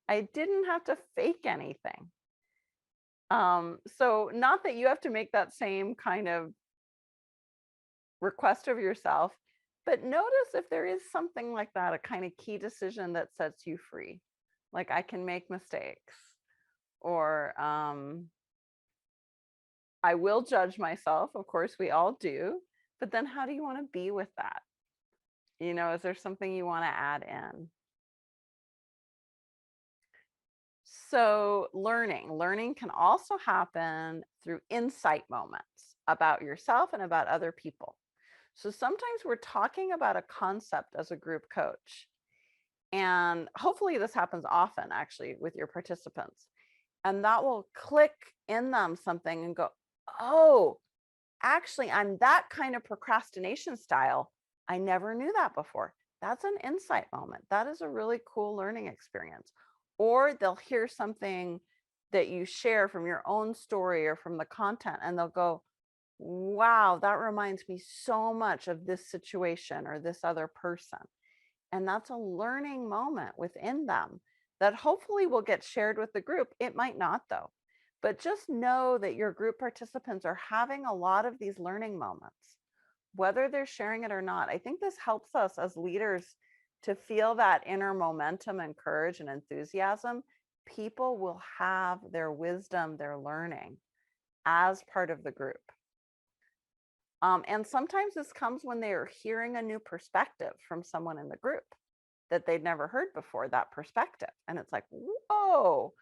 I didn't have to fake anything. So not that you have to make that same kind of request of yourself, but notice if there is something like that, a kind of key decision that sets you free. Like I can make mistakes, or I will judge myself. Of course, we all do. But then how do you want to be with that? Is there something you want to add in? So learning can also happen through insight moments about yourself and about other people. So sometimes we're talking about a concept as a group coach, and hopefully this happens often actually with your participants. And that will click in them something and go, oh, actually, I'm that kind of procrastination style. I never knew that before. That's an insight moment. That is a really cool learning experience. Or they'll hear something that you share from your own story or from the content, and they'll go, wow, that reminds me so much of this situation or this other person. And that's a learning moment within them that hopefully will get shared with the group. It might not, though. But just know that your group participants are having a lot of these learning moments, whether they're sharing it or not. I think this helps us as leaders to feel that inner momentum and courage and enthusiasm. People will have their wisdom, their learning as part of the group. And sometimes this comes when they are hearing a new perspective from someone in the group that they'd never heard before, that perspective. And it's like, whoa,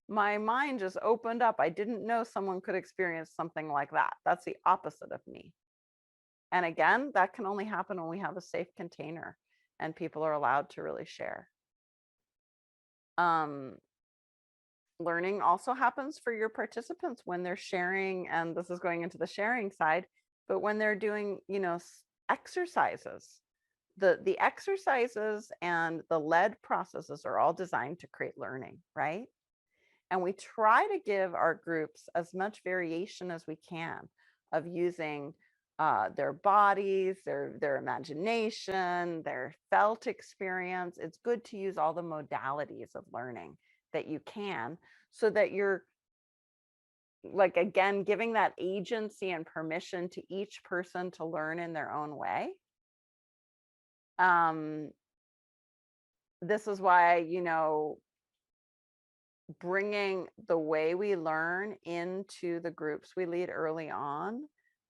my mind just opened up. I didn't know someone could experience something like that. That's the opposite of me. And again, that can only happen when we have a safe container and people are allowed to really share. Learning also happens for your participants when they're sharing, and this is going into the sharing side, but when they're doing, exercises. The exercises and the lead processes are all designed to create learning, right? And we try to give our groups as much variation as we can of using their bodies, their imagination, their felt experience. It's good to use all the modalities of learning that you can, so that you're, like, again, giving that agency and permission to each person to learn in their own way. This is why, bringing the way we learn into the groups we lead early on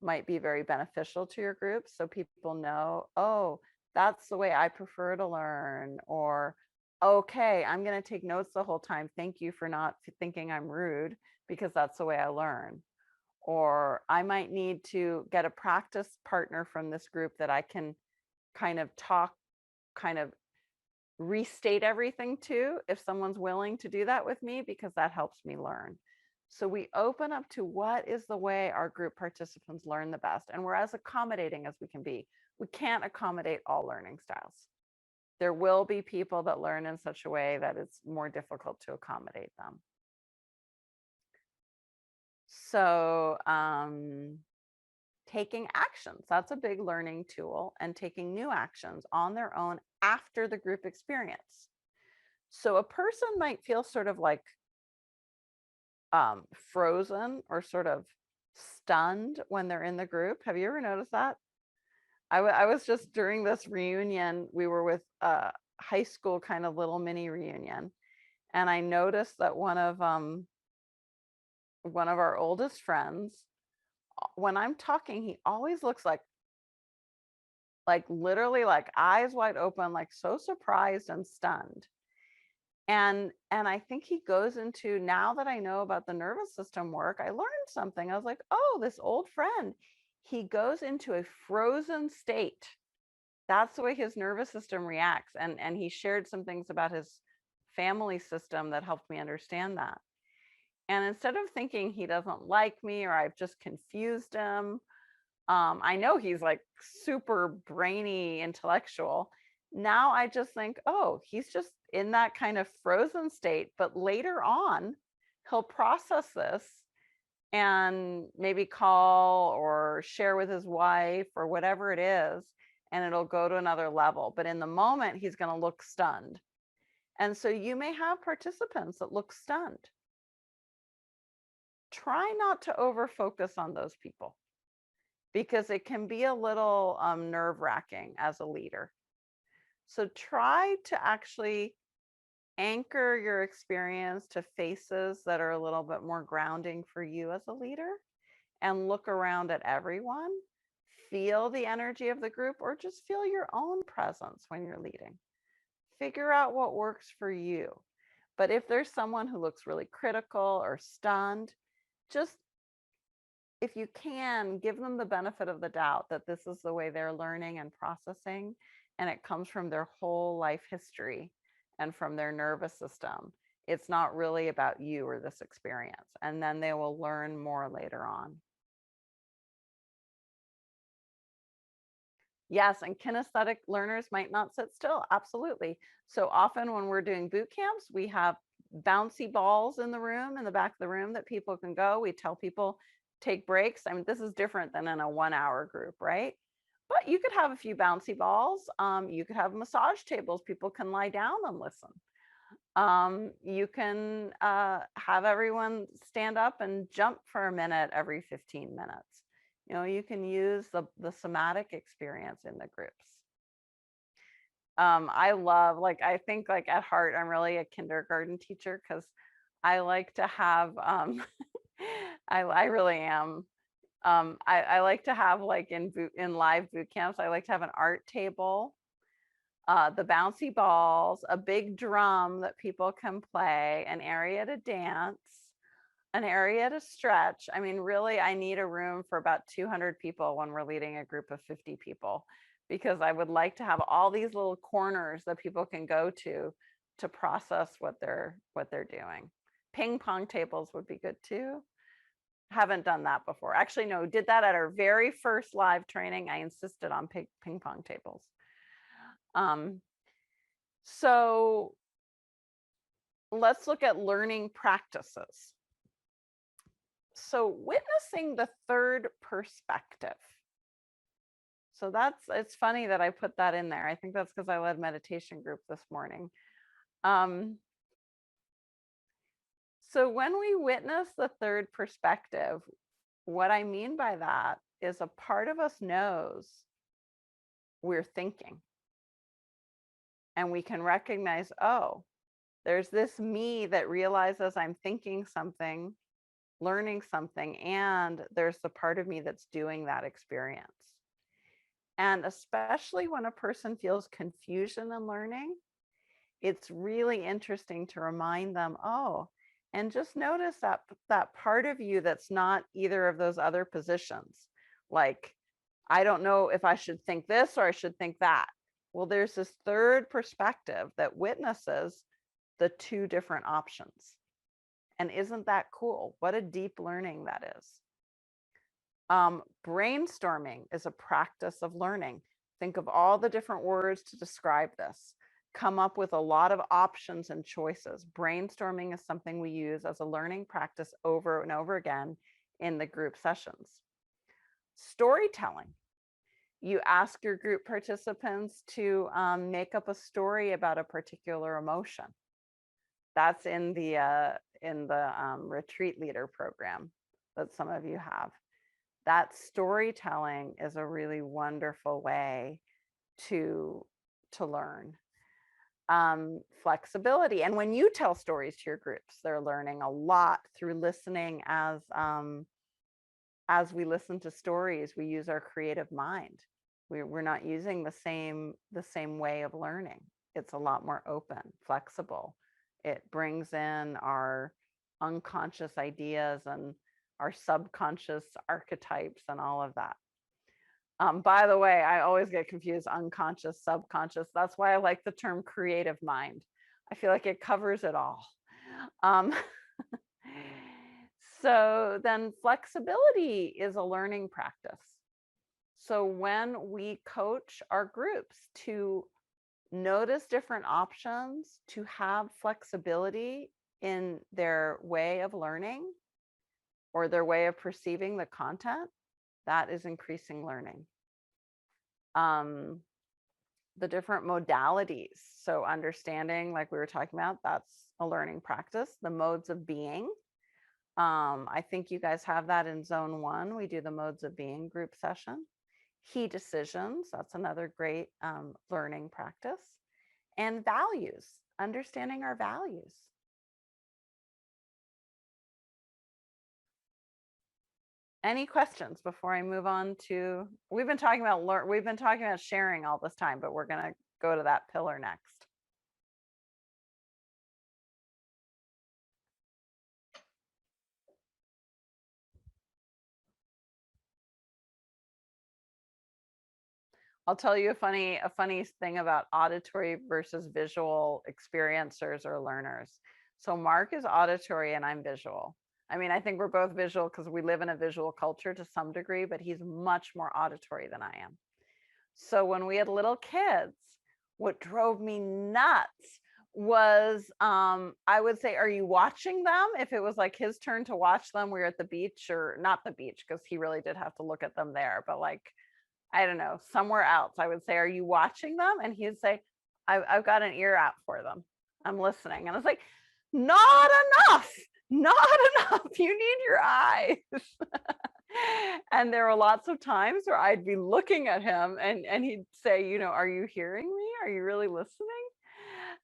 might be very beneficial to your group. So people know, oh, that's the way I prefer to learn, or, okay, I'm going to take notes the whole time. Thank you for not thinking I'm rude, because that's the way I learn. Or I might need to get a practice partner from this group that I can kind of restate everything to, if someone's willing to do that with me, because that helps me learn. So we open up to what is the way our group participants learn the best, and we're as accommodating as we can be. We can't accommodate all learning styles. There will be people that learn in such a way that it's more difficult to accommodate them. So taking actions. That's a big learning tool, and taking new actions on their own after the group experience. So a person might feel sort of like frozen or sort of stunned when they're in the group. Have you ever noticed that? I was just during this reunion, we were with a high school kind of little mini reunion, and I noticed that one of our oldest friends, when I'm talking, he always looks like literally like eyes wide open, like so surprised and stunned. And I think he goes into, now that I know about the nervous system work, I learned something. I was like, oh, this old friend, he goes into a frozen state. That's the way his nervous system reacts. And he shared some things about his family system that helped me understand that. And instead of thinking he doesn't like me or I've just confused him, I know he's like super brainy intellectual. Now I just think, oh, he's just in that kind of frozen state. But later on, he'll process this and maybe call or share with his wife or whatever it is, and it'll go to another level. But in the moment, he's going to look stunned. And so you may have participants that look stunned. Try not to over focus on those people, because it can be a little nerve wracking as a leader. So try to actually anchor your experience to faces that are a little bit more grounding for you as a leader, and look around at everyone. Feel the energy of the group, or just feel your own presence when you're leading. Figure out what works for you. But if there's someone who looks really critical or stunned, just, if you can, give them the benefit of the doubt that this is the way they're learning and processing, and it comes from their whole life history and from their nervous system. It's not really about you or this experience, and then they will learn more later on. Yes, and kinesthetic learners might not sit still. Absolutely. So often when we're doing boot camps, we have bouncy balls in the room, in the back of the room, that people can go. We tell people take breaks. I mean, this is different than in a 1 hour group, right? But you could have a few bouncy balls. You could have massage tables. People can lie down and listen. You can have everyone stand up and jump for a minute every 15 minutes. You can use the somatic experience in the groups. I love, like, I think like at heart, I'm really a kindergarten teacher, because I like to have, I really am. I like to have, like, in live boot camps, I like to have an art table, the bouncy balls, a big drum that people can play, an area to dance, an area to stretch. I mean, really, I need a room for about 200 people when we're leading a group of 50 people, because I would like to have all these little corners that people can go to process what they're doing. Ping pong tables would be good too. Haven't done that before. Actually, no, did that at our very first live training. I insisted on ping pong tables. So let's look at learning practices. So witnessing the third perspective. So it's funny that I put that in there. I think that's because I led meditation group this morning. So when we witness the third perspective, what I mean by that is a part of us knows we're thinking. And we can recognize, oh, there's this me that realizes I'm thinking something, learning something, and there's the part of me that's doing that experience. And especially when a person feels confusion in learning, it's really interesting to remind them, oh, and just notice that part of you that's not either of those other positions. Like, I don't know if I should think this or I should think that. Well, there's this third perspective that witnesses the two different options. And isn't that cool? What a deep learning that is. Brainstorming is a practice of learning. Think of all the different words to describe this. Come up with a lot of options and choices. Brainstorming is something we use as a learning practice over and over again in the group sessions. Storytelling. You ask your group participants to make up a story about a particular emotion. That's in the retreat leader program that some of you have. That storytelling is a really wonderful way to learn. Flexibility. And when you tell stories to your groups, they're learning a lot through listening. As we listen to stories, we use our creative mind. We're not using the same way of learning. It's a lot more open, flexible. It brings in our unconscious ideas and our subconscious archetypes and all of that. By the way, I always get confused, unconscious, subconscious. That's why I like the term creative mind. I feel like it covers it all. So then flexibility is a learning practice. So when we coach our groups to notice different options, to have flexibility in their way of learning or their way of perceiving the content, that is increasing learning. The different modalities. So understanding, like we were talking about, that's a learning practice. The modes of being. I think you guys have that in zone 1. We do the modes of being group session. Key decisions, that's another great learning practice. And values, understanding our values. Any questions before I move on to, we've been talking about sharing all this time, but we're going to go to that pillar next. I'll tell you a funny thing about auditory versus visual experiencers or learners. So Mark is auditory and I'm visual. I mean, I think we're both visual because we live in a visual culture to some degree, but he's much more auditory than I am. So when we had little kids, what drove me nuts was I would say, are you watching them? If it was like his turn to watch them, we were at the beach, or not the beach, because he really did have to look at them there, but like, I don't know, somewhere else. I would say, are you watching them? And he'd say, I've got an ear out for them. I'm listening. And I was like, not enough, not enough. You need your eyes. And there were lots of times where I'd be looking at him and he'd say, you know, are you hearing me? Are you really listening?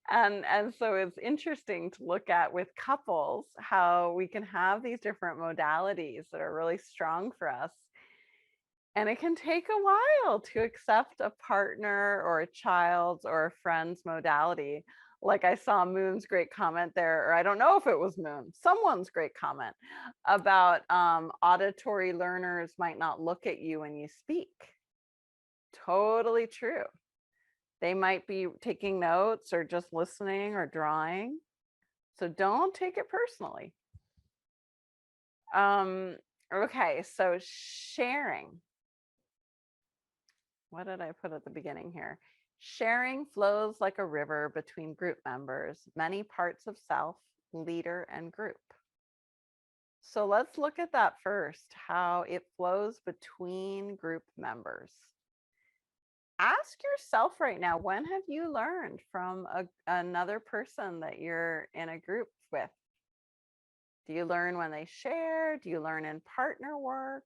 And so it's interesting to look at with couples how we can have these different modalities that are really strong for us. And it can take a while to accept a partner or a child's or a friend's modality. Like I saw Moon's great comment there, or I don't know if it was Moon, someone's great comment about auditory learners might not look at you when you speak. Totally true. They might be taking notes or just listening or drawing. So don't take it personally. Okay, so sharing. What did I put at the beginning here? Sharing flows like a river between group members, many parts of self, leader, and group. So let's look at that first, how it flows between group members. Ask yourself right now, when have you learned from another person that you're in a group with? Do you learn when they share? Do you learn in partner work?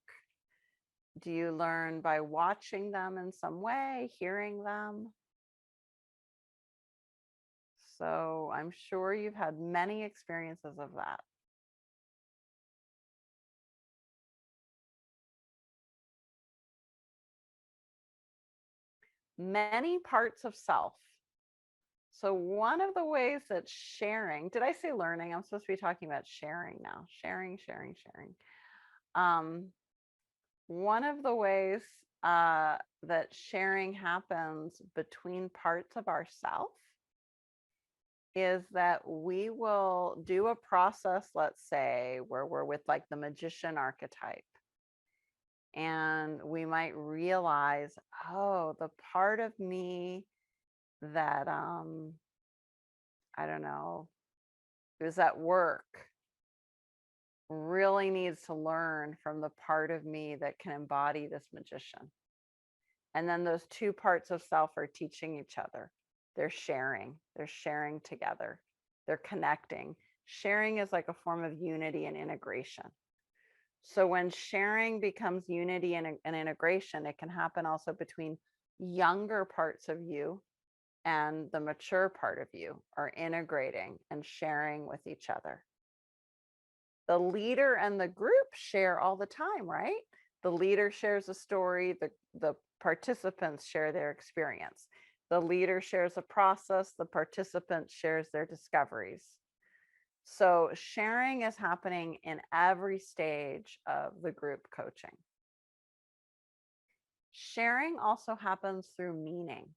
Do you learn by watching them in some way, hearing them? So I'm sure you've had many experiences of that. Many parts of self. So one of the ways that sharing, did I say learning? I'm supposed to be talking about sharing now. Sharing. One of the ways that sharing happens between parts of ourself is that we will do a process, let's say, where we're with like the magician archetype. And we might realize, oh, the part of me that, I don't know, is at work really needs to learn from the part of me that can embody this magician. And then those two parts of self are teaching each other. They're sharing together, they're connecting. Sharing is like a form of unity and integration. So when sharing becomes unity and integration, it can happen also between younger parts of you, and the mature part of you are integrating and sharing with each other. The leader and the group share all the time, right? The leader shares a story, the participants share their experience. The leader shares a process, the participant shares their discoveries. So sharing is happening in every stage of the group coaching. Sharing also happens through meaning,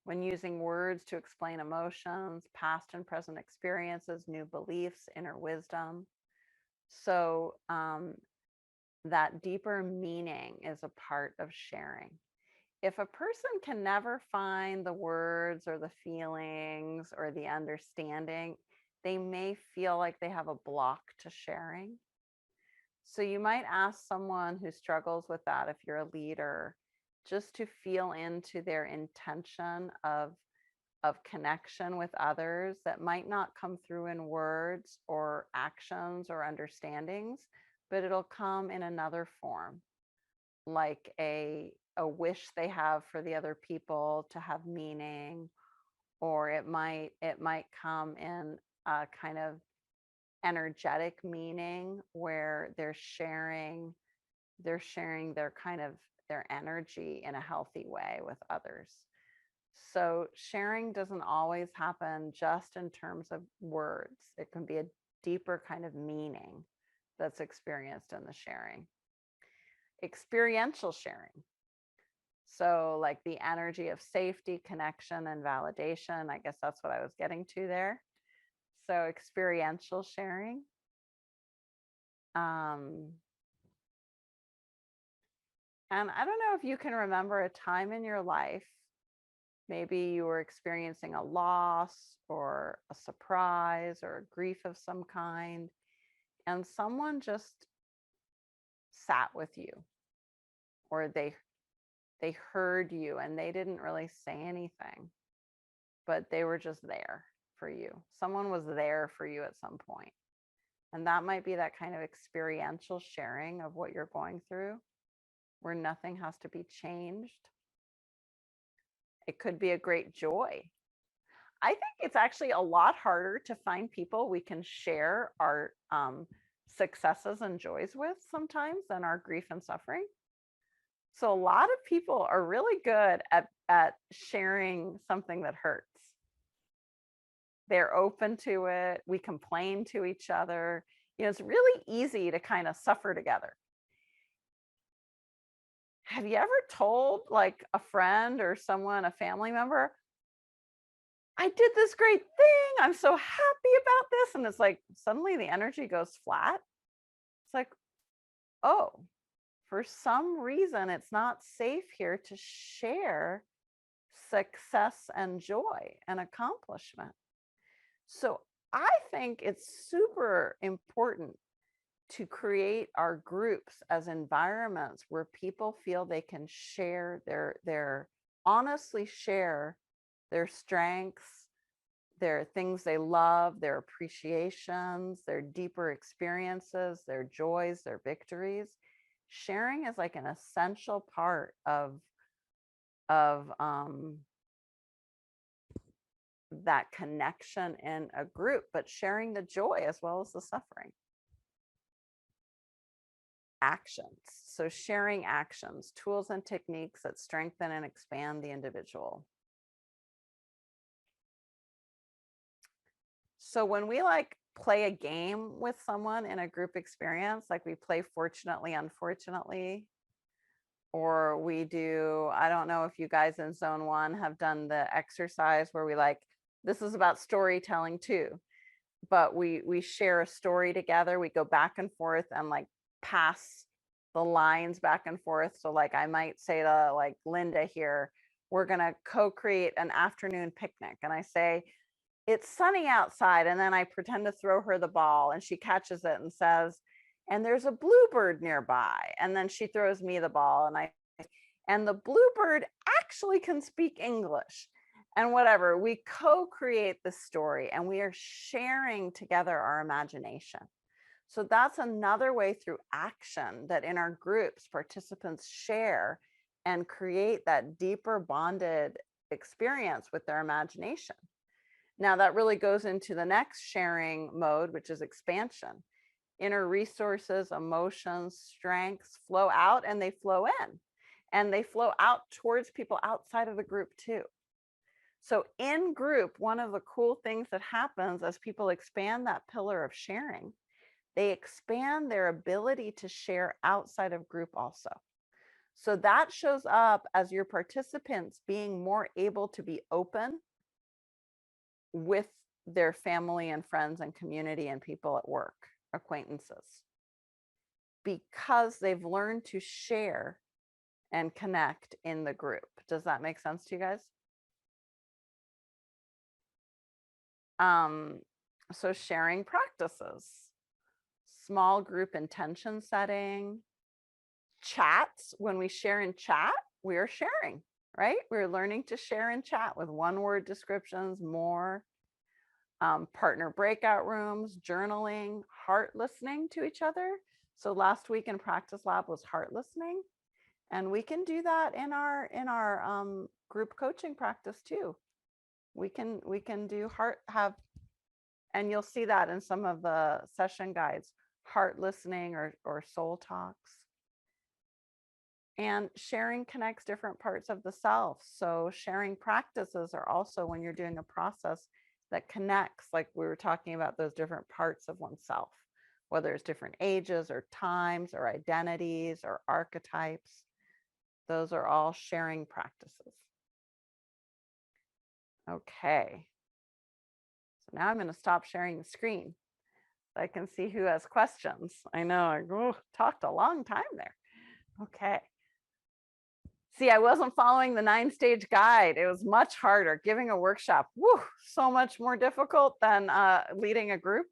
when using words to explain emotions, past and present experiences, new beliefs, inner wisdom. So that deeper meaning is a part of sharing. If a person can never find the words or the feelings or the understanding, they may feel like they have a block to sharing. So you might ask someone who struggles with that, if you're a leader, just to feel into their intention of connection with others that might not come through in words or actions or understandings, but it'll come in another form, like a wish they have for the other people to have meaning, or it might come in a kind of energetic meaning where they're sharing their kind of their energy in a healthy way with others. So sharing doesn't always happen just in terms of words. It can be a deeper kind of meaning that's experienced in the sharing. Experiential sharing. So, like the energy of safety, connection, and validation. I guess that's what I was getting to there. So, experiential sharing. Um, and I don't know if you can remember a time in your life, maybe you were experiencing a loss or a surprise or a grief of some kind, and someone just sat with you, or they heard you and they didn't really say anything, but they were just there for you. Someone was there for you at some point. And that might be that kind of experiential sharing of what you're going through, where nothing has to be changed. It could be a great joy. I think it's actually a lot harder to find people we can share our successes and joys with sometimes than our grief and suffering. So a lot of people are really good at sharing something that hurts. They're open to it. We complain to each other. It's really easy to kind of suffer together. Have you ever told like a friend or someone, a family member, I did this great thing. I'm so happy about this. And it's like suddenly the energy goes flat. It's like, oh, for some reason, it's not safe here to share success and joy and accomplishment. So I think it's super important to create our groups as environments where people feel they can share their honestly share their strengths, their things they love, their appreciations, their deeper experiences, their joys, their victories. Sharing is like an essential part of that connection in a group, but sharing the joy as well as the suffering. Actions. So sharing actions, tools and techniques that strengthen and expand the individual. So when we like play a game with someone in a group experience, like we play Fortunately, Unfortunately, or we do, I don't know if you guys in zone 1 have done the exercise where we like, this is about storytelling too, but we share a story together. We go back and forth and like pass the lines back and forth. So like I might say to like Linda here, we're going to co-create an afternoon picnic, and I say it's sunny outside, and then I pretend to throw her the ball and she catches it and says, and there's a bluebird nearby. And then she throws me the ball, and the bluebird actually can speak English, and whatever. We co-create the story, and we are sharing together our imagination. So that's another way through action that in our groups, participants share and create that deeper bonded experience with their imagination. Now that really goes into the next sharing mode, which is expansion. Inner resources, emotions, strengths flow out and they flow in, and they flow out towards people outside of the group too. So in group, one of the cool things that happens as people expand that pillar of sharing, they expand their ability to share outside of group also. So that shows up as your participants being more able to be open with their family and friends and community and people at work, acquaintances, because they've learned to share and connect in the group. Does that make sense to you guys? So sharing practices, small group intention setting, chats. When we share in chat, we are sharing, right? We're learning to share in chat with one word descriptions, more. Partner breakout rooms, journaling, heart listening to each other. So last week in practice lab was heart listening, and we can do that in our group coaching practice too. We can do and you'll see that in some of the session guides, heart listening or soul talks. And sharing connects different parts of the self. So sharing practices are also when you're doing a process that connects, like we were talking about, those different parts of oneself, whether it's different ages or times or identities or archetypes. Those are all sharing practices. Okay. So now I'm going to stop sharing the screen so I can see who has questions. I know I talked a long time there. Okay. See, I wasn't following the 9-stage guide. It was much harder. Giving a workshop, whew, so much more difficult than leading a group.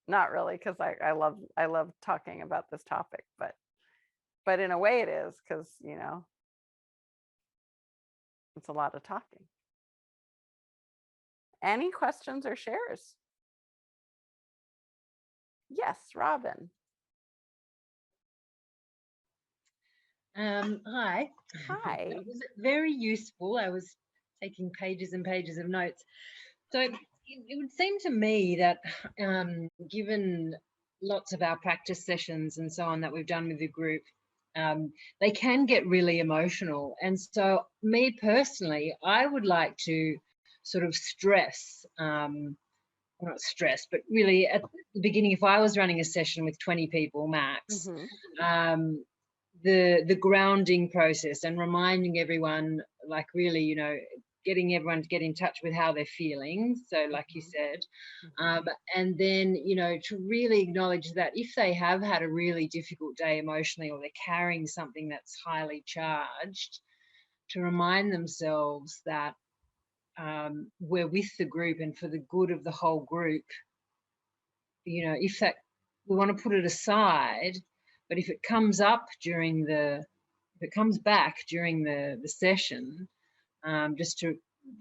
Not really, because I love talking about this topic, but in a way it is, because it's a lot of talking. Any questions or shares? Yes, Robin. Hi. Hi. It was very useful. I was taking pages and pages of notes. So it would seem to me that given lots of our practice sessions and so on that we've done with the group, they can get really emotional. And so me personally, I would like to sort of stress, not stress, but really at the beginning, if I was running a session with 20 people max, the grounding process and reminding everyone, like really, getting everyone to get in touch with how they're feeling. So like you said, and then, to really acknowledge that if they have had a really difficult day emotionally, or they're carrying something that's highly charged, to remind themselves that we're with the group and for the good of the whole group. If that, we want to put it aside, but if it comes back during the session,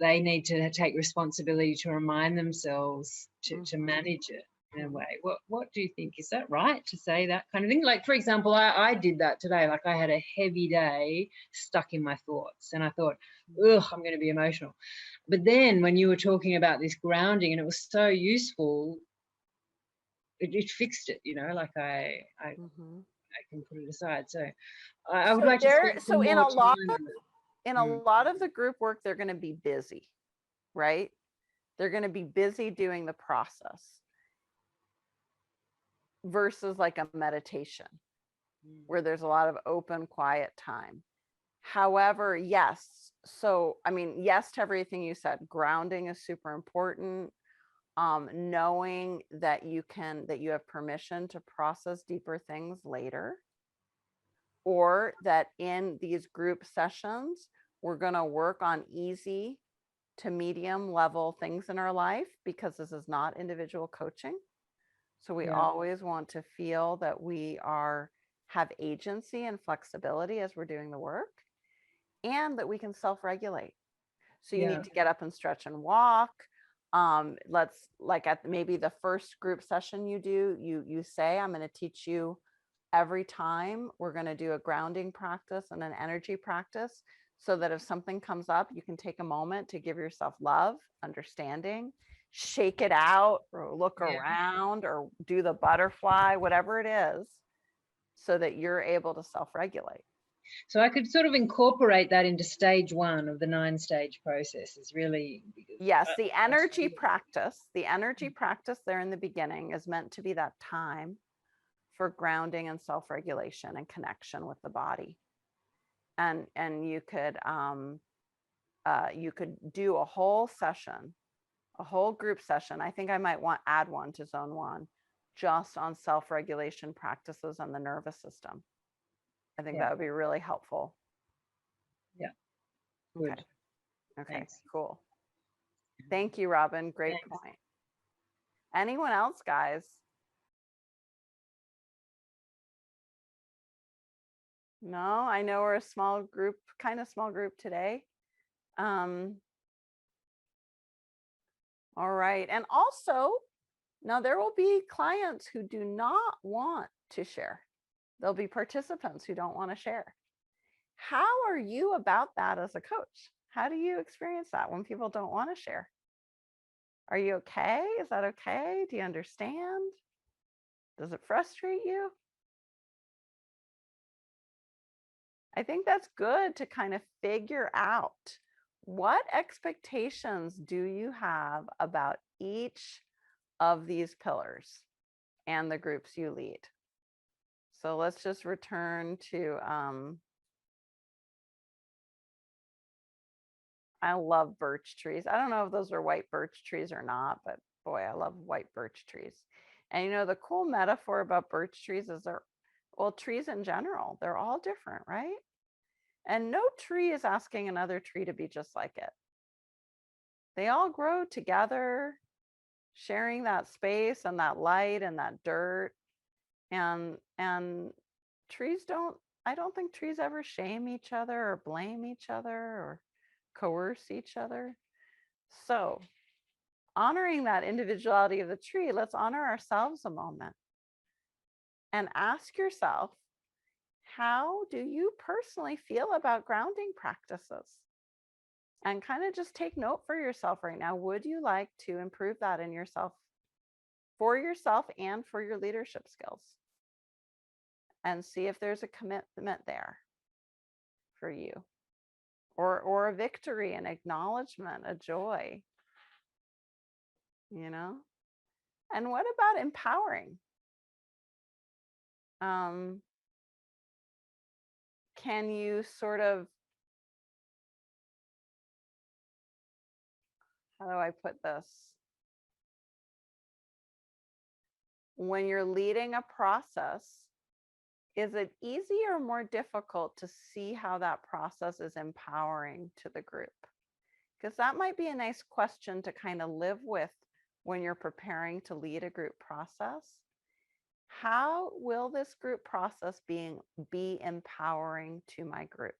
they need to take responsibility to remind themselves to manage it in a way. What do you think? Is that right to say that kind of thing? Like, for example, I did that today. Like, I had a heavy day stuck in my thoughts, and I thought, ugh, I'm going to be emotional. But then when you were talking about this grounding, and it was so useful, it fixed it, like I can put it aside. So I would like to spend some more time on it. In a lot of the group work, they're going to be busy, right? They're going to be busy doing the process versus like a meditation where there's a lot of open, quiet time. However, yes. So, I mean, yes to everything you said. Grounding is super important. Knowing that you have permission to process deeper things later, or that in these group sessions, we're going to work on easy to medium level things in our life, because this is not individual coaching. So we Yeah. always want to feel that we have agency and flexibility as we're doing the work, and that we can self-regulate. So you Yeah. need to get up and stretch and walk. Let's, like, at maybe the first group session you do, you say, I'm going to teach you every time we're going to do a grounding practice and an energy practice, so that if something comes up, you can take a moment to give yourself love, understanding, shake it out, or look Yeah. around, or do the butterfly, whatever it is, so that you're able to self-regulate. So I could sort of incorporate that into stage 1 of the 9-stage process. Is really Yes, uh, the energy practice there in the beginning is meant to be that time for grounding and self-regulation and connection with the body. And you could do a whole session, a whole group session. I think I might add one to zone 1, just on self-regulation practices on the nervous system. I think Yeah. that would be really helpful. Yeah. Okay. Good. Okay, Thanks. cool. Thank you, Robin. Great Thanks. point. Anyone else, guys? No, I know we're a small group, kind of small group today. All right. And also, now there will be clients who do not want to share. There'll be participants who don't want to share. How are you about that as a coach? How do you experience that when people don't want to share? Are you okay? Is that okay? Do you understand? Does it frustrate you? I think that's good to kind of figure out, what expectations do you have about each of these pillars and the groups you lead. So let's just return to, I love birch trees. I don't know if those are white birch trees or not, but boy, I love white birch trees. And you know, the cool metaphor about birch trees is trees in general, they're all different, right? And no tree is asking another tree to be just like it. They all grow together, sharing that space and that light and that dirt. And trees I don't think trees ever shame each other or blame each other or coerce each other. So, honoring that individuality of the tree, let's honor ourselves a moment and ask yourself, how do you personally feel about grounding practices? And kind of just take note for yourself right now. Would you like to improve that in yourself, for yourself and for your leadership skills? And see if there's a commitment there for you, or a victory, an acknowledgement, a joy, you know? And what about empowering? Can you sort of, how do I put this? When you're leading a process, is it easier or more difficult to see how that process is empowering to the group? Because that might be a nice question to kind of live with when you're preparing to lead a group process. How will this group process be empowering to my group?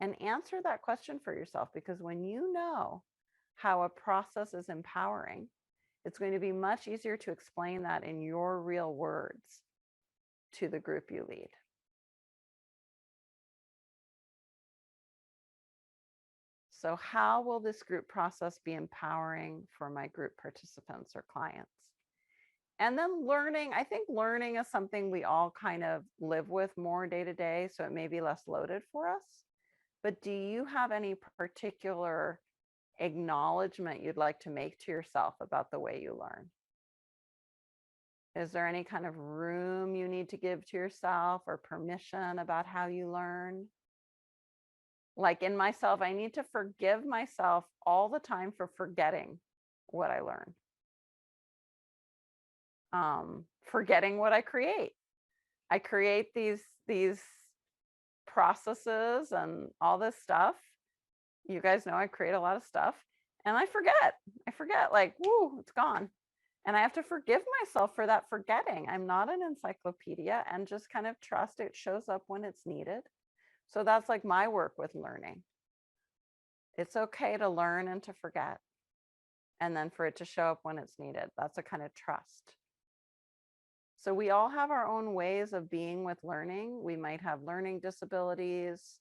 And answer that question for yourself, because when you know how a process is empowering, it's going to be much easier to explain that in your real words to the group you lead. So how will this group process be empowering for my group participants or clients? And then learning, I think learning is something we all kind of live with more day to day, so it may be less loaded for us. But do you have any particular acknowledgement you'd like to make to yourself about the way you learn? Is there any kind of room you need to give to yourself or permission about how you learn? Like in myself, I need to forgive myself all the time for forgetting what I learn. Forgetting what I create. I create these processes and all this stuff. You guys know I create a lot of stuff, and I forget. Like, whoo, it's gone. And I have to forgive myself for that forgetting. I'm not an encyclopedia, and just kind of trust it shows up when it's needed. So that's like my work with learning. It's okay to learn and to forget, and then for it to show up when it's needed. That's a kind of trust. So we all have our own ways of being with learning. We might have learning disabilities.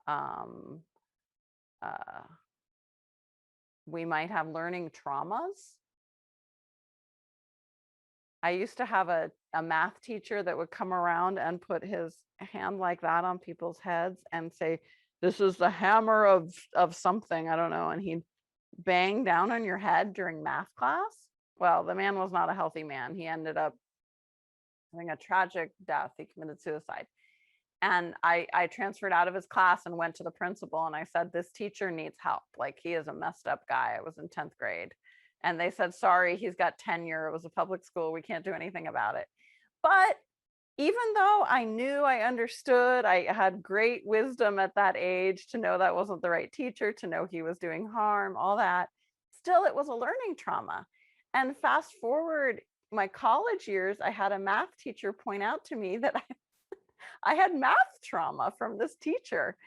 Um, uh, we might have learning traumas. I used to have a math teacher that would come around and put his hand like that on people's heads and say, "This is the hammer of something, I don't know," and he'd bang down on your head during math class. Well, the man was not a healthy man. He ended up having a tragic death. He committed suicide. And I transferred out of his class and went to the principal and I said, "This teacher needs help. Like, he is a messed up guy." I was in 10th grade. And they said, "Sorry, he's got tenure. It was a public school. We can't do anything about it." But even though I knew, I understood, I had great wisdom at that age to know that wasn't the right teacher, to know he was doing harm, all that, still it was a learning trauma. And fast forward my college years, I had a math teacher point out to me that I had math trauma from this teacher,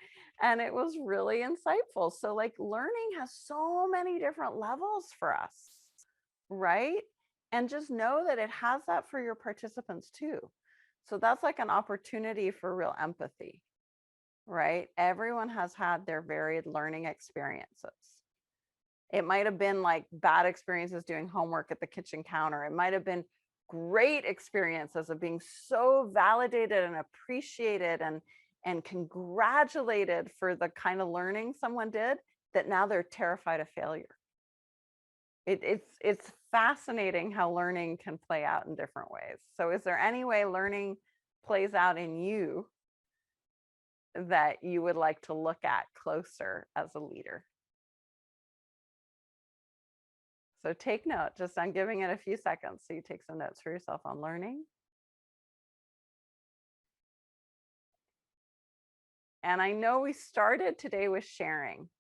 and it was really insightful. So like, learning has so many different levels for us, right? And just know that it has that for your participants too. So that's like an opportunity for real empathy, right? Everyone has had their varied learning experiences. It might have been like bad experiences doing homework at the kitchen counter. It might have been great experiences of being so validated and appreciated and congratulated for the kind of learning someone did, that now they're terrified of failure. It's fascinating how learning can play out in different ways. So is there any way learning plays out in you that you would like to look at closer as a leader? So take note. Just, I'm giving it a few seconds so you take some notes for yourself on learning. And I know we started today with sharing.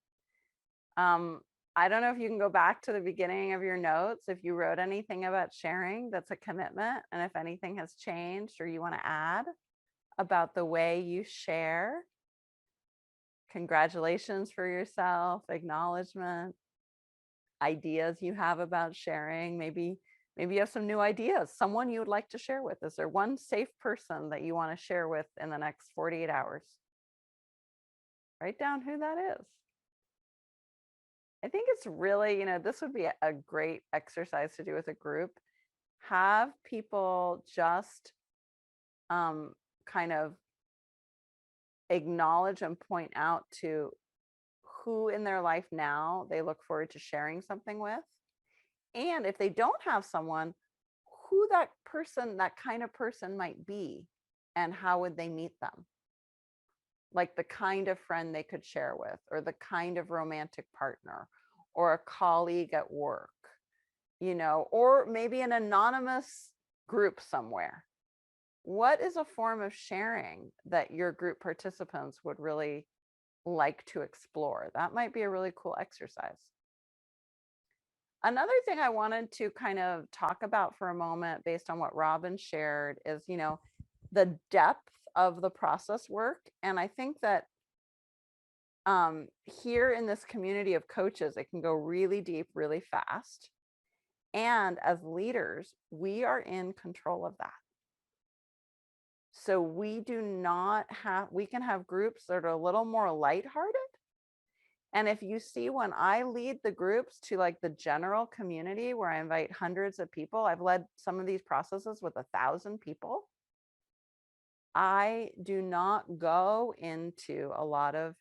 I don't know if you can go back to the beginning of your notes, if you wrote anything about sharing that's a commitment, and if anything has changed or you want to add about the way you share. Congratulations for yourself, acknowledgement, ideas you have about sharing. Maybe you have some new ideas, someone you would like to share with. Is there one safe person that you want to share with in the next 48 hours? Write down who that is. I think it's really, this would be a great exercise to do with a group. Have people just kind of acknowledge and point out to who in their life now they look forward to sharing something with. And if they don't have someone, who that person, that kind of person might be, and how would they meet them? Like the kind of friend they could share with, or the kind of romantic partner, or a colleague at work, or maybe an anonymous group somewhere. What is a form of sharing that your group participants would really like to explore? That might be a really cool exercise. Another thing I wanted to kind of talk about for a moment, based on what Robin shared, is, the depth of the process work. And I think that here in this community of coaches, it can go really deep, really fast. And as leaders, we are in control of that. So we can have groups that are a little more lighthearted. And if you see, when I lead the groups to like the general community where I invite hundreds of people, I've led some of these processes with 1,000 people. I do not go into a lot of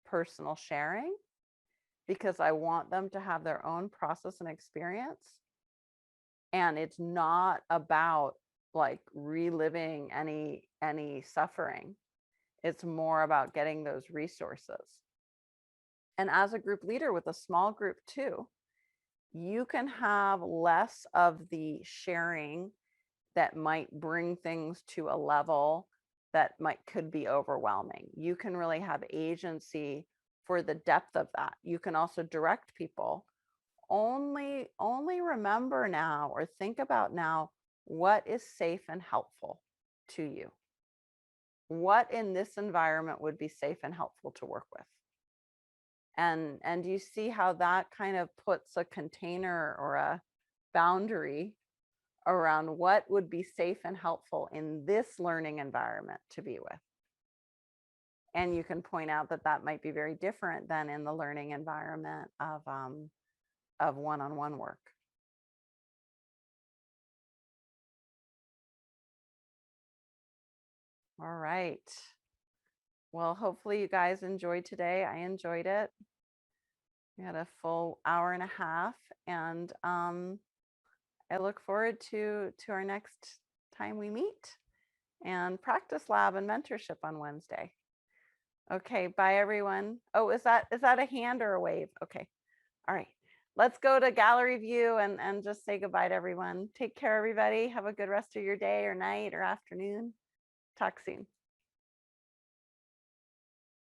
personal sharing because I want them to have their own process and experience. And it's not about like reliving any suffering. It's more about getting those resources. And as a group leader with a small group too, you can have less of the sharing that might bring things to a level that could be overwhelming. You can really have agency for the depth of that. You can also direct people only remember now or think about now what is safe and helpful to you. What in this environment would be safe and helpful to work with? And you see how that kind of puts a container or a boundary around what would be safe and helpful in this learning environment to be with. And you can point out that that might be very different than in the learning environment of one-on-one work. All right. Well, hopefully you guys enjoyed today. I enjoyed it. We had a full hour and a half, and I look forward to our next time we meet and practice lab and mentorship on Wednesday. Okay, bye everyone. Oh, is that a hand or a wave? Okay. All right. Let's go to gallery view and just say goodbye to everyone. Take care, everybody. Have a good rest of your day or night or afternoon. Talk soon.